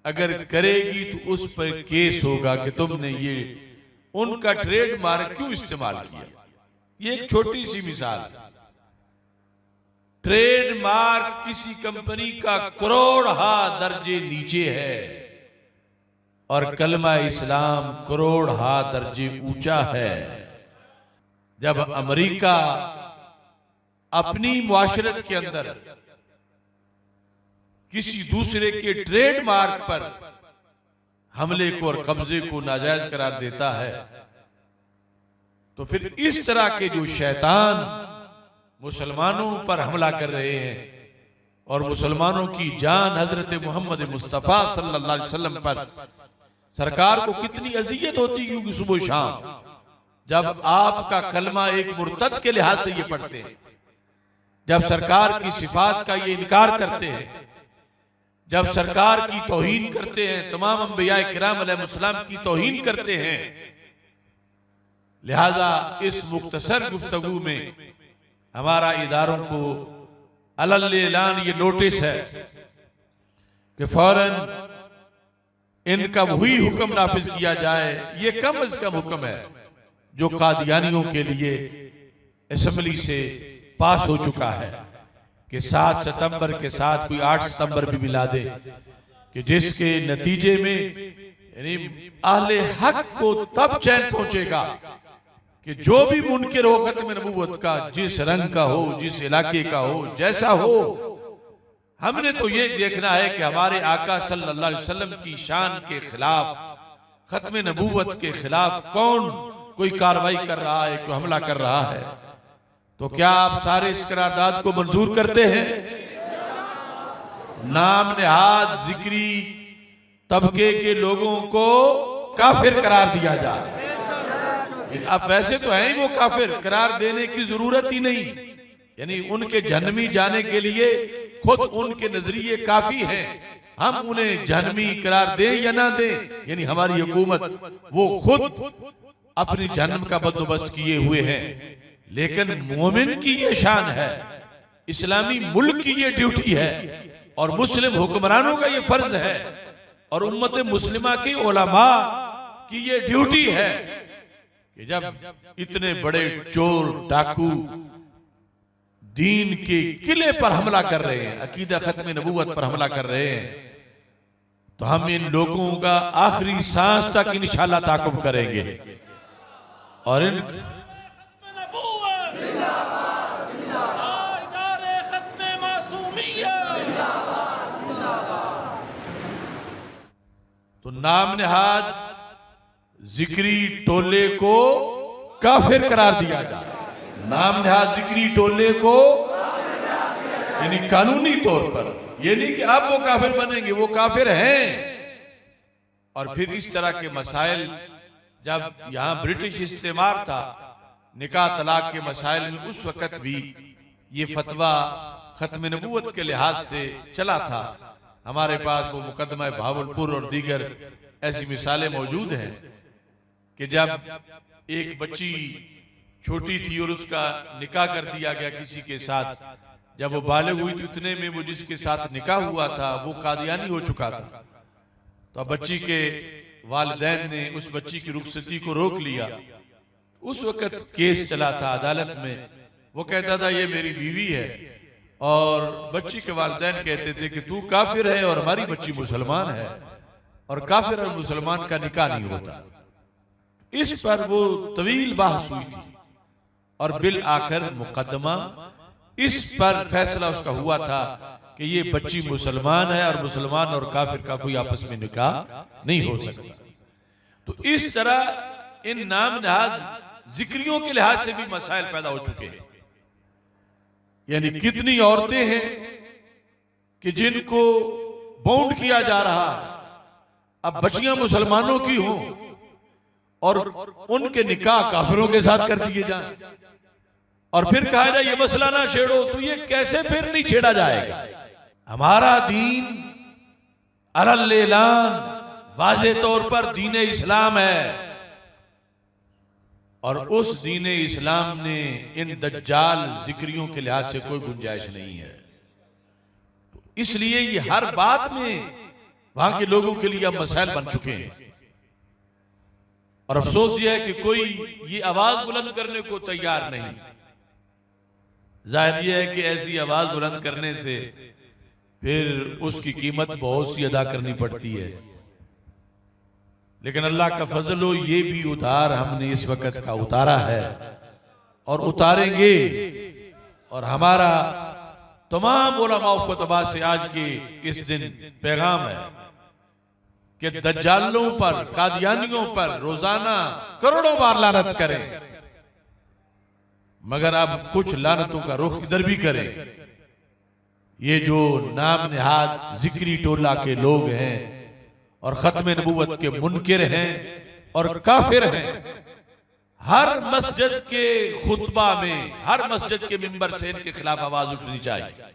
अगर करेगी तो उस पर केस होगा कि तुमने ये उनका ट्रेड मार्क क्यों इस्तेमाल किया। ये एक छोटी सी मिसाल है। ट्रेड मार्क किसी कंपनी का करोड़हा दर्जे नीचे है और कलमा इस्लाम करोड़हा दर्जे ऊंचा है। जब अमेरिका अपनी मुआशरत के अंदर किसी दूसरे के ट्रेड मार्क पर हमले को और कब्जे को नाजायज करार देता है, तो फिर इस तरह के जो शैतान मुसलमानों पर हमला कर रहे हैं और मुसलमानों की जान हजरत मोहम्मद मुस्तफ़ा सल्लल्लाहु अलैहि वसल्लम पर सरकार को कितनी अजियत होती, क्योंकि सुबह शाम जब आपका कलमा एक मुर्तद के लिहाज से ये पढ़ते हैं, जब सरकार की सिफात का ये इनकार करते हैं, जब सरकार की तौहीन करते हैं, तमाम अंबिया किराम अलैहिस्सलाम की तौहीन करते हैं। लिहाजा इस मुख्तसर गुफ्तगू में हमारा इदारों को अलल ऐलान ये नोटिस है कि फौरन इनका वही हुक्म नाफिज किया जाए। ये कम अज कम हुक्म है जो कादियानियों के लिए असेंबली से पास हो चुका है कि 7 सितंबर के साथ कोई 8 सितंबर भी मिला दे, कि जिसके नतीजे में यानी अहले हक को तब चैन पहुंचेगा कि जो भी मुनकिर हो खत्म नबूवत का, जिस रंग का हो, जिस इलाके का हो, जैसा हो, हमने तो ये देखना है कि हमारे आका सल्लल्लाहु अलैहि वसल्लम की शान के खिलाफ, खत्म नबूवत के खिलाफ कौन कोई कार्रवाई कर रहा है, कोई हमला कर रहा है। तो क्या आप सारे इस करारदाद को मंजूर करते हैं? नाम नेहाद जिक्री तबके के लोगों को काफिर करार दिया जाए। अब वैसे तो है ही वो काफिर, करार देने की जरूरत ही नहीं, यानी उनके जहन्नमी जाने के लिए खुद उनके नजरिए काफी हैं। हम उन्हें जहन्नमी करार दें या ना दें, यानी हमारी हुकूमत वो खुद अपनी जहन्नम का बंदोबस्त किए हुए हैं। लेकिन मोमिन की ये शान है, इस्लामी मुल्क की ये ड्यूटी है, और मुस्लिम हुक्मरानों का ये फर्ज है, और उम्मत मुस्लिमा की उलमा की ये ड्यूटी है कि जब इतने बड़े चोर डाकू दीन के किले पर हमला कर रहे हैं, अकीदा खत्म नबूवत पर हमला कर रहे हैं, तो हम इन लोगों का आखिरी सांस तक इंशाअल्लाह ताक़ुब करेंगे। और इन तो नाम नेहाद जिक्री टोले को काफिर करार दिया जाए। नाम नेहाद जिक्री टोले को यानी कानूनी तौर पर, ये नहीं कि अब वो काफिर बनेंगे, वो काफिर हैं। और फिर इस तरह के मसाइल, जब यहां ब्रिटिश इस्तेमार था, निकाह तलाक के मसाइल में उस वक्त भी ये फतवा खत्म नबूवत के लिहाज से चला था। हमारे पास वो मुकदमा भावलपुर और दीगर ऐसी मिसालें मौजूद हैं कि जब एक बच्ची छोटी थी और उसका निकाह कर दिया गया किसी के साथ, जब वो बालिग हुई तो इतने में वो जिसके साथ निकाह हुआ था वो कादियानी हो चुका था। तो अब बच्ची के वालिदैन ने उस बच्ची की रुखसती को रोक लिया। उस वक्त केस चला था अदालत में, वो कहता था ये मेरी बीवी है, और बच्ची के वालिदैन कहते थे कि तू काफिर है और हमारी बच्ची मुसलमान है, और काफिर और मुसलमान का निकाह नहीं होता। इस पर वो तवील बहस हुई थी, और बिल आखिर मुकदमा इस पर फैसला उसका हुआ था कि ये बच्ची मुसलमान है, और मुसलमान और काफिर का कोई आपस में निकाह नहीं हो सकता। तो इस तरह इन नाम नेहाद जिक्रियों के लिहाज से भी मसाइल पैदा हो चुके हैं। यानी कितनी औरतें हैं कि जिनको बाउंड किया जा रहा है, अब बच्चियां मुसलमानों की हों और उनके निकाह काफिरों के साथ कर दिए जाएं, और फिर कहा जाए ये मसला ना छेड़ो, तो ये कैसे फिर नहीं छेड़ा जाएगा? हमारा दीन अलल ऐलान वाज़े तौर पर दीन इस्लाम है, और उस दीन इस्लाम ने इन दज्जाल जिक्रियों के लिहाज से कोई गुंजाइश नहीं है। तो इसलिए ये हर बात में वहां के लोगों के लिए अब मसाइल बन चुके हैं, और अफसोस यह है कि कोई ये आवाज बुलंद करने को तैयार नहीं। जाहिर यह है कि ऐसी आवाज बुलंद करने से फिर उसकी कीमत बहुत सी अदा करनी पड़ती है। लेकिन अल्लाह का फजल हो, ये भी उधार हमने इस वक्त का उतारा है और उतारेंगे। और हमारा तमाम उलमा खुतबा से आज के इस दिन पैगाम है कि दज्जालों पर, कादियानियों पर रोजाना करोड़ों बार लानत करें, मगर अब कुछ लानतों का रुख इधर भी करें। ये जो नाम नेहाद जिक्री टोला के लोग हैं और खत्म नबूवत के मुनकिर हैं और काफिर हैं, हर मस्जिद के खुतबा में, हर मस्जिद के मिंबर से इनके खिलाफ आवाज उठनी चाहिए।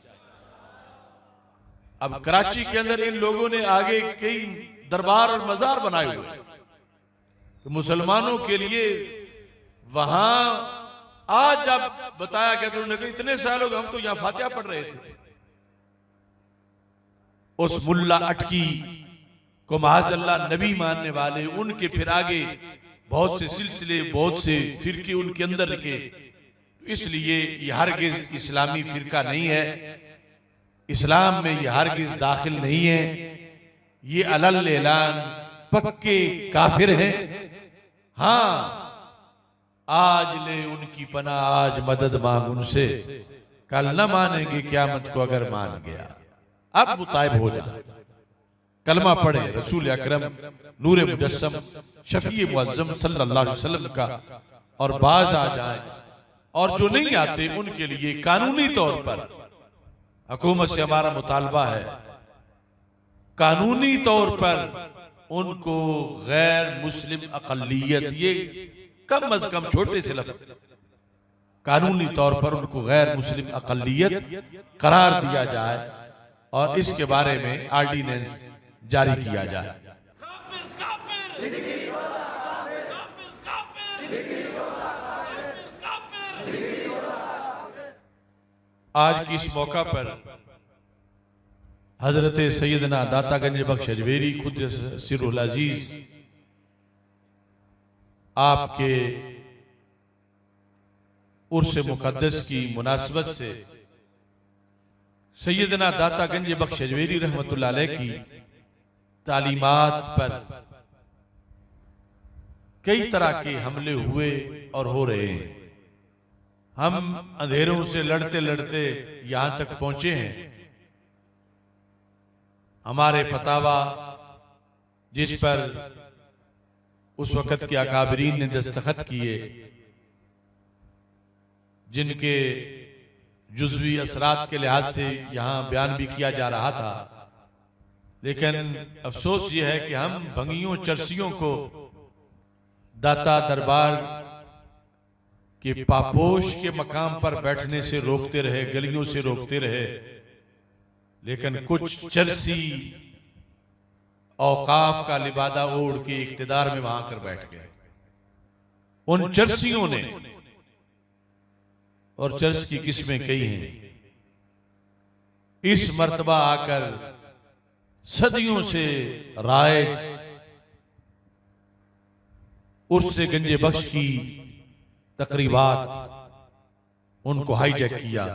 अब कराची के अंदर इन लोगों ने आगे कई दरबार और मजार बनाए हुए तो मुसलमानों के लिए। वहां आज जब बताया गया तो उन्होंने कहा इतने सालों हम तो यहां फातिहा पढ़ रहे थे। उस मुल्ला अटकी को माज़अल्लाह नबी मानने वाले, उनके फिर आगे बहुत से सिलसिले, बहुत से फिरके उनके अंदर के, इसलिए ये हरगिज इस्लामी फिरका नहीं है, इस्लाम में ये हरगिज दाखिल नहीं है। ये अलल ऐलान पक्के काफिर हैं। हाँ, आज ले उनकी पनाह, आज मदद मांग उनसे, कल न मानेंगे क़यामत को अगर मान गया। अब वो ताइब हो जाए, कलमा पढ़े, रसूल अकरम नूर मुजस्सम शफी मुअज्जम सल्लल्लाहु अलैहि वसल्लम का, और बाज आ जाए। और जो नहीं आते उनके लिए कानूनी तौर पर हुकूमत से हमारा मुतालबा है, कानूनी तौर पर उनको गैर मुस्लिम अक़लियत, ये कम अज कम छोटे से लफ्ज़, कानूनी तौर पर उनको गैर मुस्लिम अक़लियत करार दिया जाए और इसके बारे में ऑर्डिनेंस जारी किया जाए। आज की इस मौका पर हजरत सैयदना दाता गंज बख्श अजमेरी खुद्दस सिर्रुल अजीज आपके उर्स मुक़द्दस की मुनासबत से सैयदना दाता गंज बख्श अजमेरी रहमतुल्लाह अलैह की तालीमात पर कई तरह के हमले हुए और हो रहे हैं। हम अंधेरों से लड़ते लड़ते यहां तक पहुंचे हैं। हमारे फतावा जिस पर उस वक़्त के अकाबरीन ने दस्तखत किए, जिनके जुज़वी असरात के लिहाज से यहाँ बयान भी किया जा रहा था, लेकिन अफसोस ये है कि हम भंगियों चरसियों को दाता दरबार के पापोश के मकाम पर बैठने से रोकते रहे, गलियों से रोकते रहे, लेकिन कुछ चरसी औकाफ का लिबादा ओढ़ के इक्तिदार में वहां कर बैठ गए। उन चरसियों ने, और चर्च की किस्में कई हैं, इस मर्तबा आकर सदियों से राइज उर्से गंजे बख्श की तकरीबात उनको हाईजैक किया।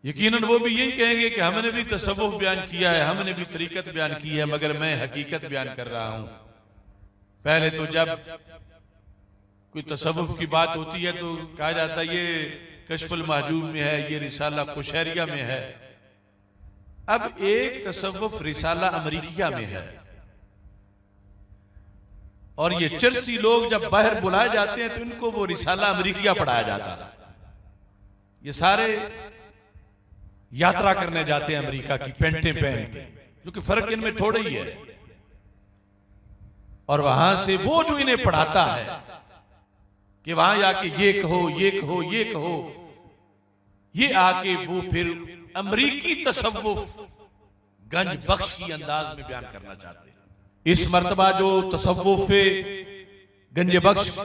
यकीनन वो भी यही कहेंगे कि हमने भी तसव्वुफ बयान किया है, हमने भी तरीकत बयान की है, मगर मैं हकीकत बयान कर रहा हूं। पहले तो जब कोई तसव्वुफ की बात होती है तो कहा जाता है ये कश्फुल महजूब में है, ये रिसाला कुशैरिया में है। अब एक तसव्वुफ रिसाला अमरीकिया में है, और ये चर्सी लोग जब बाहर बुलाए जाते हैं तो इनको वो रिसाला अमरीकिया पढ़ाया जाता है। ये सारे यात्रा करने जाते हैं अमेरिका की पेंटें पहन के, जो कि फर्क इनमें थोड़ा ही है, और वहां से वो जो इन्हें पढ़ाता है कि वहां आके ये कहो, ये कहो, ये कहो, ये आके वो फिर अमरीकी तसव्वुफ गंज बख्श की अंदाज में बयान करना चाहते हैं। इस मर्तबा जो तसव्वुफ गंज बख्श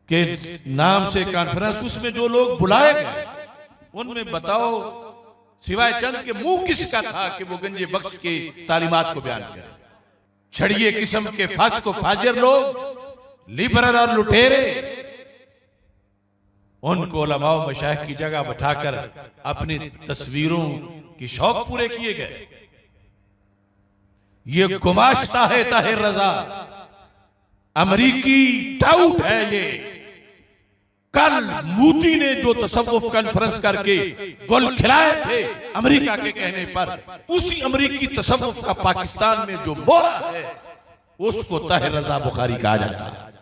के नाम से कॉन्फ्रेंस, उसमें जो लोग बुलाए गए उनमें बताओ सिवाय चंद के मुंह किसका था कि वो गंज बख्श के तालीमात को बयान करे। छड़िए किस्म के फास्को फाजिर लोग, लिबरल और लुटेरे, उनको उलमाओ मशाइख की जगह बैठाकर अपनी तस्वीरों की शौक पूरे किए गए। ये गुमाश्ता है ताहिर रजा, अमरीकी टाउट है ये। कल मोदी ने जो तसव्वुफ कॉन्फ्रेंस करके गुल खिलाए थे अमेरिका के कहने पर, उसी अमरीकी तसव्वुफ का पाकिस्तान में जो मोहरा है उसको ताहिर रजा बुखारी कहा जाता है,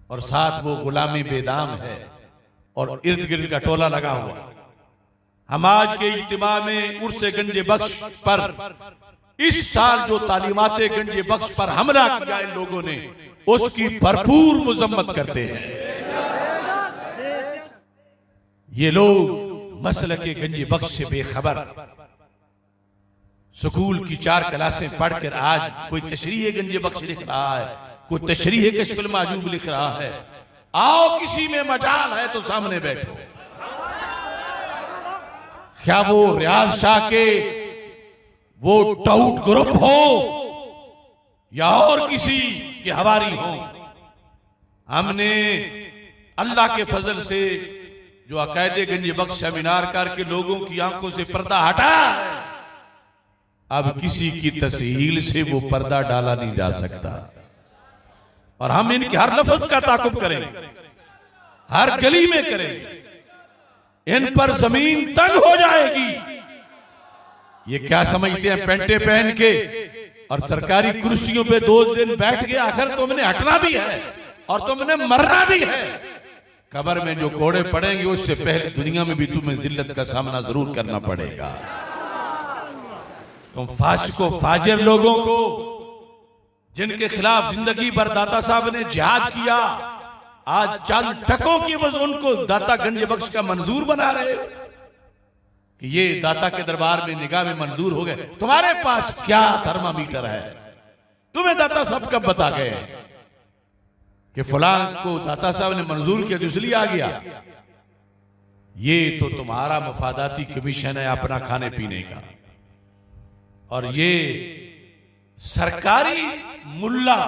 और साथ वो गुलामी बेदाम है और इर्द गिर्द का टोला लगा हुआ। हम आज के इज्तिमा में उर्से गंजे बख्श पर इस साल जो तालीमाते गंजे बख्श पर हमला किया इन लोगों ने, उसकी भरपूर मुजम्मत करते हैं। ये लोग मसले के गंजे बख्श से बेखबर, स्कूल की 4 क्लासें पढ़कर आज कोई तशरीह गंजे बख्श लिख रहा है, कोई तशरीह कश्फुल महजूब लिख रहा है। आओ किसी में मजाल है तो सामने बैठो। क्या वो रियाज शाह के वो टाउट ग्रुप हो या और किसी के हवारी हो, हमने अल्लाह के फजल से जो अकायदे गंज बख्श सेमिनार करके लोगों की आंखों से पर्दा हटाया है, अब किसी की तस्हील से वो पर्दा डाला नहीं जा सकता। और हम इनके हर लफ्ज का ताकुब करेंगे, हर गली में करेंगे, इन पर जमीन तंग हो जाएगी। ये क्या समझते हैं पेंटे पहन के और सरकारी कुर्सियों पे 2 दिन बैठ के, आखिर तुमने हटना भी है और तुमने मरना भी है। कब्र में जो कोड़े पड़ेंगे उससे पहले दुनिया में भी तुम्हें जिल्लत का सामना जरूर करना पड़ेगा। तुम फासिको फाजिर लोगों को, जिनके खिलाफ जिंदगी भर दाता साहब ने जिहाद किया, आज चंद टकों की वजह उनको दाता गंज बख्श का मंजूर बना रहे हो कि ये दाता के दरबार में निगाह में मंजूर हो गए। तुम्हारे पास क्या थर्मामीटर है? तुम्हें दाता साहब कब बता गए कि फलां को दाता साहब ने मंजूर किया तो इसलिए आ गया? ये तो तुम्हारा मफादाती कमीशन है अपना खाने पीने का। और ये सरकारी मुल्ला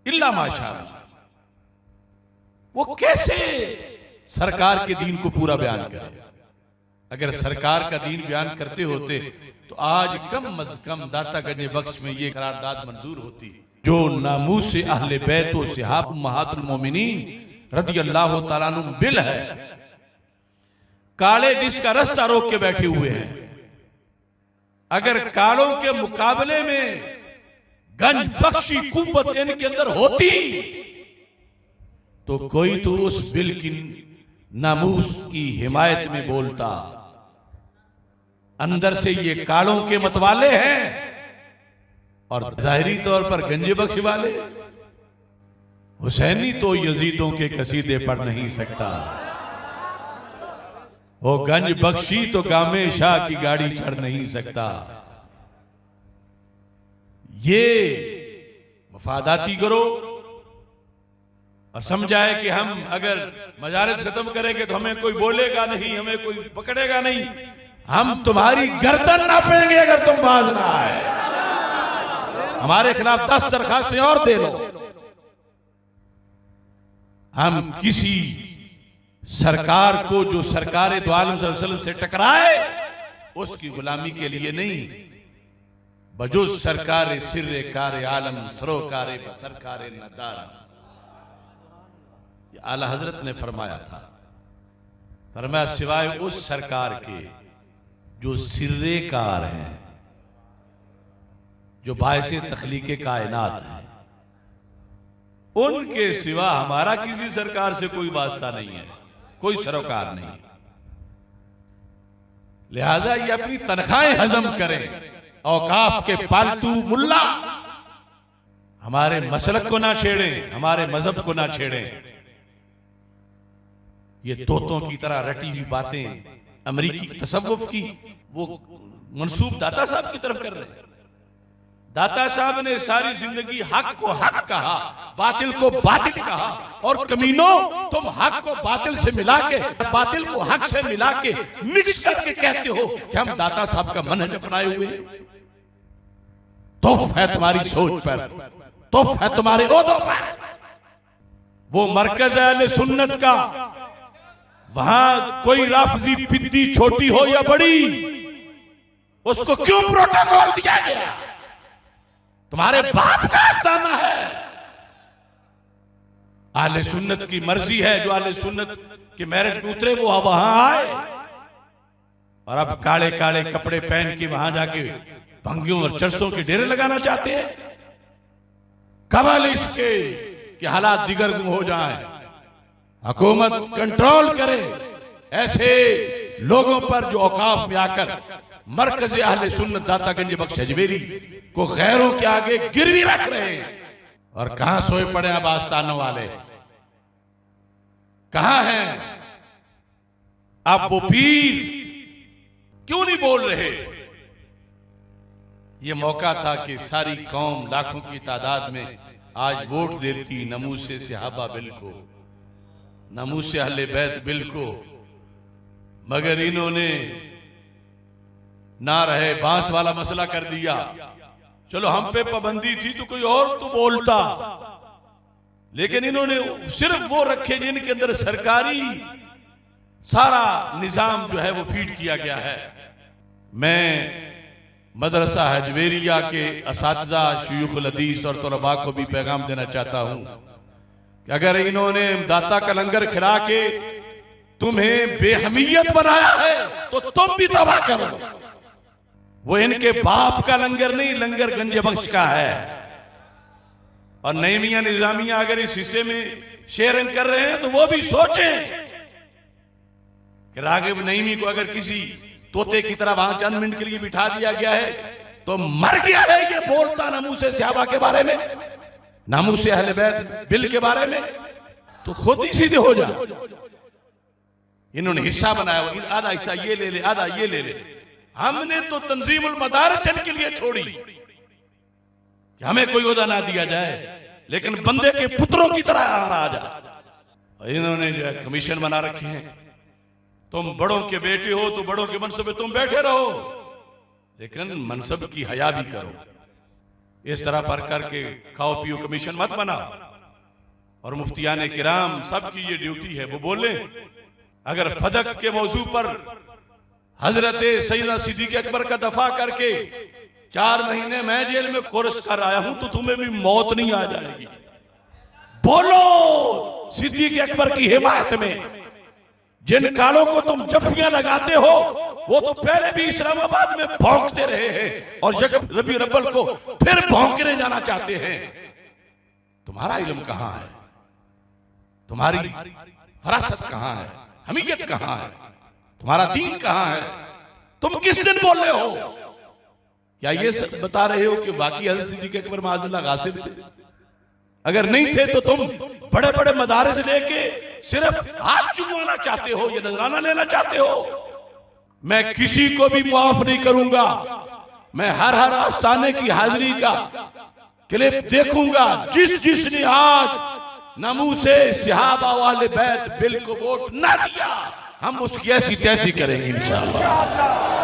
इल्ला माशाअल्लाह, वो कैसे सरकार के दीन को पूरा बयान करे? अगर सरकार का दीन बयान करते होते तो आज कम अज कम दाता गंज बख्श में ये करारदाद मंजूर होती, जो नामूस से अहले बैत व सिहाब उम्महातुल मोमिनीन रदियल्लाहु तआला अन्हुम बिल है, काले डिश का रास्ता रोक के बैठे हुए हैं। अगर कालों के मुकाबले में गंज बख्शी कुव्वत इनके अंदर होती तो कोई तो उस बिल की नामूस की हिमायत में बोलता। अंदर से ये कालों के मतवाले हैं और जाहिरी तौर पर गंज बख्श वाले। हुसैनी तो यजीदों के कसीदे पढ़ नहीं सकता, वो गंज बख्शी तो गामे शाह की गाड़ी चढ़ नहीं सकता। ये मफादाती करो और समझाए कि हम अगर मजालिस खत्म करेंगे तो हमें कोई बोलेगा नहीं, हमें कोई पकड़ेगा नहीं, हम तुम्हारी गर्दन नापेंगे अगर तुम बाज ना आए। हमारे खिलाफ 10 दरखास्तें और दे लो, हम किसी सरकार को जो सरकार दो आलम सल्लल्लाहु अलैहि वसल्लम से टकराए उसकी गुलामी के लिए नहीं, बजो सरकार सिर्रे कार आलम सरोकार सरकार नदारा। आला हजरत ने फरमाया था, फरमाया सिवाय उस सरकार के जो सिर्रे कार हैं, जो बायसे तख्लीके कायनात हैं, उनके सिवा हमारा किसी सरकार से कोई वास्ता नहीं है, कोई सरोकार नहीं। लिहाजा ये अपनी तनख्वाहें हजम करें। औकाफ के पालतू मुल्ला हमारे मसलक को ना छेड़ें, हमारे मजहब को ना छेड़ें। ये तोतों की तरह रटी हुई बातें अमरीकी तसव्वुफ की वो मंसूब दाता साहब की तरफ कर रहे हैं। दाता साहब ने सारी जिंदगी हक को हक कहा, बातिल को बातिल कहा, और कमीनों तुम हक को बातिल से मिला के, बातिल को हक से मिला के मिक्स करके कहते हो कि हम दाता साहब का मनहज अपनाए हुए। तोफ है तुम्हारी सोच पर, तोफ है तुम्हारे ओहदों पर। वो मरकज है अहले सुन्नत का, वहां कोई राफजी पिद्दी छोटी हो या बड़ी, उसको क्यों प्रोटोकॉल दिया गया? तुम्हारे बाप का आस्थाना है। आले सुन्नत की मर्जी है, जो आले सुन्नत के मैरिज में उतरे वो वहां आए, और अब काले काले कपड़े पहन के वहां जाके भंगियों और चरसों के डेरे लगाना चाहते हैं। कबल इसके कि हालात दिगर गुम हो जाएं, हुकूमत कंट्रोल करे ऐसे लोगों पर जो औकाफ में आकर मरकज अहले सुन्नत दाता गंज बख्श अजमेरी को गैरों के आगे गिरवी रख रहे हैं। और कहां सोए पड़े अब आस्थानों वाले, कहां हैं अब वो पीर? क्यों नहीं बोल रहे? ये मौका था कि सारी कौम लाखों की तादाद में आज वोट देती नमूसे सहाबा बिल को, नमूसे अहले बैत बिल को, मगर इन्होंने ना रहे बांस वाला मसला कर दिया। चलो हम पे पाबंदी थी तो कोई और तो बोलता, लेकिन इन्होंने सिर्फ वो रखे जिनके अंदर सरकारी सारा निजाम जो है वो फीड किया गया है। मैं मदरसा हजवेरिया के असातिज़ा शयूखुल हदीस और तलबा को भी पैगाम देना चाहता हूं कि अगर इन्होंने दाता का लंगर खिला के तुम्हें बेहमियत बनाया है तो तुम भी तबाह करो। वो इनके बाप का लंगर नहीं, लंगर गंज बख्श का है। और नईमिया निजामिया अगर इस हिस्से में शेयरिंग कर रहे हैं तो वो भी सोचें कि रागिब नईमी को अगर किसी तोते की तरह वहां चंद मिनट के लिए बिठा दिया गया है तो मर गया है। ये बोलता नमूसे सहाबा के बारे में, नमूसे अहले बैत बिल के बारे में, तो खुद ही सीधे हो जा। इन्होंने हिस्सा बनाया, आधा हिस्सा ये ले ले, आधा ये ले ले। हमने तो तंजीमुल मदारिस इनके लिए छोड़ी कि हमें कोई ओहदा ना दिया जाए, लेकिन बंदे के पुत्रों की तरह आ जा। इन्होंने जो है कमीशन बना रखे हैं। तुम बड़ों के बेटे हो तो बड़ों के मनसब में तुम बैठे रहो, लेकिन मनसब की हया भी करो। इस तरह पर करके खाओ पियो कमीशन मत बनाओ। और मुफ्तियाने किराम सबकी ये ड्यूटी है, वो बोले अगर फदक के मौजू पर हजरत सैयदना सिद्दीक़ अकबर का दफा करके 4 महीने मैं जेल में कोर्स कर आया हूं तो तुम्हें भी मौत नहीं आ जाएगी। बोलो सिद्दीक़ अकबर की हिमायत में जिन कालों को तुम जफ्फियां लगाते हो वो तो पहले भी इस्लामाबाद में भौंकते रहे हैं और रबी रब्बल को फिर भौंकने जाना चाहते हैं। तुम्हारा इल्म कहां है? तुम्हारी फरासत कहां है? हमीयत कहां है? तुम्हारा दीन कहां है? तुम किस दिन बोल रहे हो? क्या ये बता रहे हो कि बाकी हज़रत सिद्दीक़ अकबर माज़अल्लाह गासिब थे? अगर नहीं थे तो तुम बड़े बड़े मदारिस लेके सिर्फ हाथ चुमवाना चाहते हो, ये नजराना लेना चाहते हो। मैं किसी को भी माफ नहीं करूंगा। मैं हर आस्थाने की हाजिरी का क्लिप देखूंगा। जिसने आज नमूसे सहाबा वाले बैत बिल को वोट ना दिया, हम उसकी ऐसी तैसी करेंगे इंशाअल्लाह।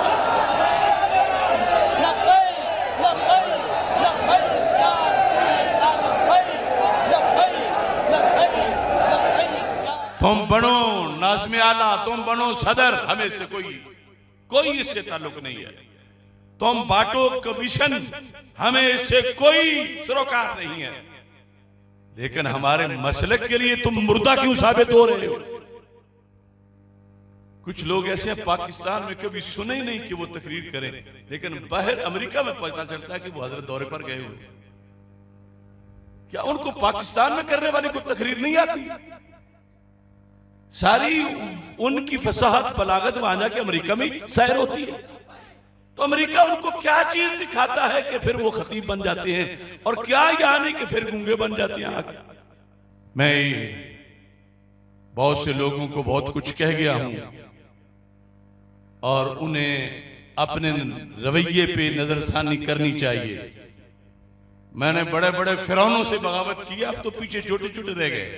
तुम बनो नाज़िम आला, तुम बनो सदर, हमें से कोई इससे ताल्लुक नहीं है। तुम बांटो कमीशन, हमें इससे कोई सरोकार नहीं है। लेकिन हमारे मसलक के लिए तुम मुर्दा क्यों साबित हो रहे हो? कुछ लोग ऐसे हैं पाकिस्तान में कभी सुने ही नहीं कि वो तकरीर करें, लेकिन बाहर अमेरिका में पता चलता है कि वो हजरत दौरे पर गए हुए। क्या उनको पाकिस्तान में करने वाले को तकरीर नहीं आती? सारी उनकी फसाहत बलागत वहां जाके अमेरिका में सैर होती है। तो अमेरिका उनको क्या चीज दिखाता है कि फिर वो खतीब बन जाते हैं, और क्या यानी कि फिर गूंगे बन जाते हैं आगे। मैं बहुत से लोगों को बहुत कुछ कह गया हूं और उन्हें अपने रवैये पे नजरसानी करनी चाहिए। मैंने बड़े बड़े फिरौनों से बगावत की, अब तो पीछे छोटे छोटे रह गए।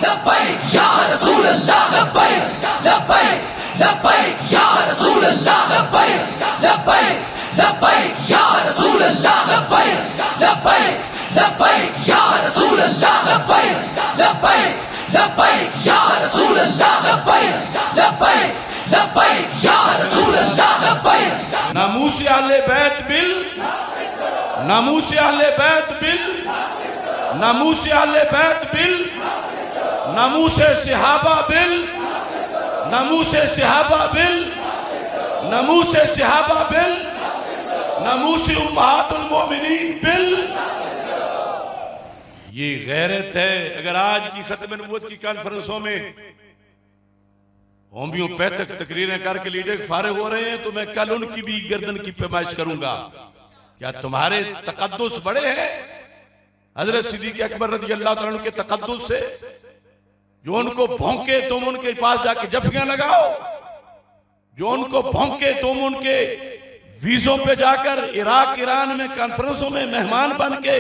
लब्बैक या रसूल अल्लाह, लब्बैक लब्बैक लब्बैक या रसूल अल्लाह, लब्बैक लब्बैक लब्बैक या रसूल अल्लाह, लब्बैक लब्बैक लब्बैक या रसूल अल्लाह, लब्बैक लब्बैक लब्बैक या रसूल अल्लाह, लब्बैक लब्बैक लब्बैक या रसूल अल्लाह, लब्बैक। नामूस अहले बैत बिल, नामूस अहले बैत बिल, नामूस अहले बैत बिल, नमूसे सहाबा बिल, नमूसे सहाबा बिल, नमूसे सहाबा बिल, नमूसे उम्महातुल मोमिनीन बिल। ये गैरत है। अगर आज की खत्म नबूवत की कॉन्फ्रेंसों में होम्योपैथिक तकरीरें करके लीडर फारिग हो रहे हैं तो मैं कल उनकी भी गर्दन की पैमाइश करूंगा। क्या तुम्हारे तकद्दुस बड़े हैं हजरत सिद्दीक़ अकबर रज़ी अल्लाह तआला अन्हु के तकद्दुस से? जो उनको भौंके तुम उनके पास जाके जफ्फियां लगाओ, जो उनको भौंके तुम उनके वीजों पे जाकर इराक ईरान में कॉन्फ्रेंसों में मेहमान बन के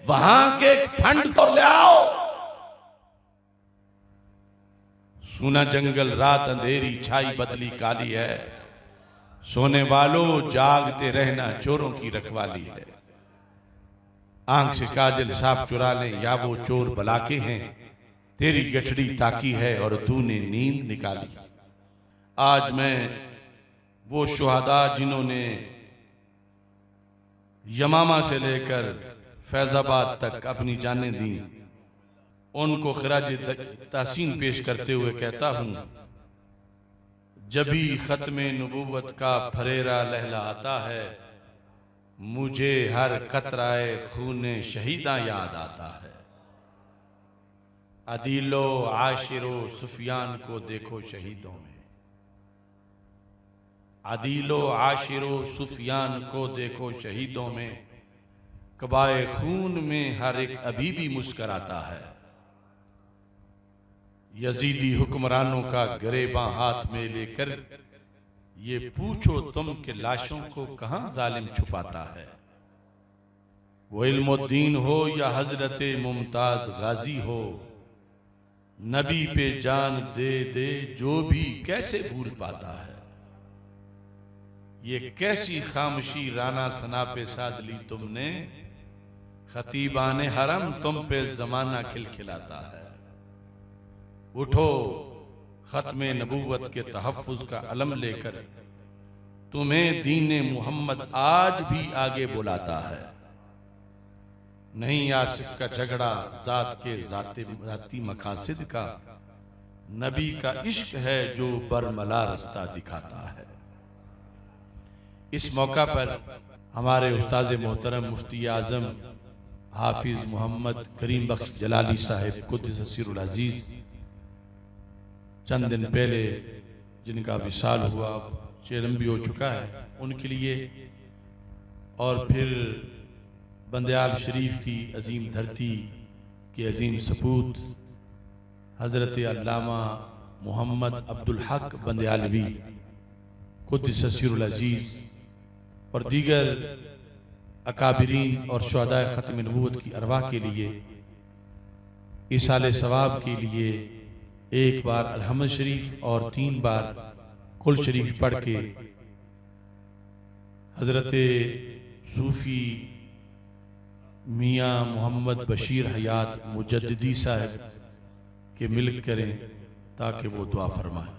वहां के फंड को ले आओ। सुना जंगल रात अंधेरी छाई बदली काली है, सोने वालों जागते रहना चोरों की रखवाली है। आंख से काजल साफ चुरा लें या वो चोर बलाके हैं, तेरी गठड़ी ताकी है और तूने नींद निकाली। आज मैं वो शुहादा जिन्होंने यमामा से लेकर फैजाबाद तक अपनी जानें दी, उनको खिराज तहसीन पेश करते हुए कहता हूं, जभी खत्मे नबूवत का फरेरा लहलाता है, मुझे हर कतराए खूने शहीदा याद आता है। अदीलो आशिरो सुफियान को देखो शहीदों में, अदीलो आशिरो सुफियान को देखो शहीदों में, कबाए खून में हर एक अभी भी मुस्कराता है। यजीदी हुक्मरानों का गरेबां हाथ में लेकर ये पूछो तुम के लाशों को कहां जालिम छुपाता है। वो इल्मुद्दीन हो या हजरत मुमताज गाजी हो, नबी पे जान दे दे जो भी कैसे भूल पाता है। ये कैसी खामोशी राना सना पे साध ली तुमने, खतीबाने हरम तुम पे जमाना खिलखिलाता है। उठो खत्मे नबूवत के तहफ्फुज का अलम लेकर, तुम्हें दीने मोहम्मद आज भी आगे बुलाता है। नहीं आसिफ का झगड़ा जात के जाती मकासिद का, नबी का इश्क है जो बरमला रास्ता दिखाता है। इस मौका पर हमारे उस्ताद मोहतरम मुफ्ती आजम हाफिज मोहम्मद करीम बख्श जलाली साहिब कुद्दस सिरुल अजीज चंद दिन पहले जिनका विसाल हुआ, चेरम भी हो चुका है, उनके लिए और फिर बंदयाल शरीफ की अजीम धरती के अजीम सपूत हज़रत अल्लामा मोहम्मद अब्दुल हक बंदयालवी कुद्दस सिरुल अजीज और दीगर अकाबिरीन और शुहदाए ख़त्म नबूवत की अरवाह के लिए इसाले सवाब के लिए एक बार अलहमद शरीफ और 3 बार कुल शरीफ पढ़ के हजरत सूफी मियाँ मोहम्मद बशीर हयात मुजद्दिदी साहब के मिल्क करें ताकि वो दुआ फरमाएं।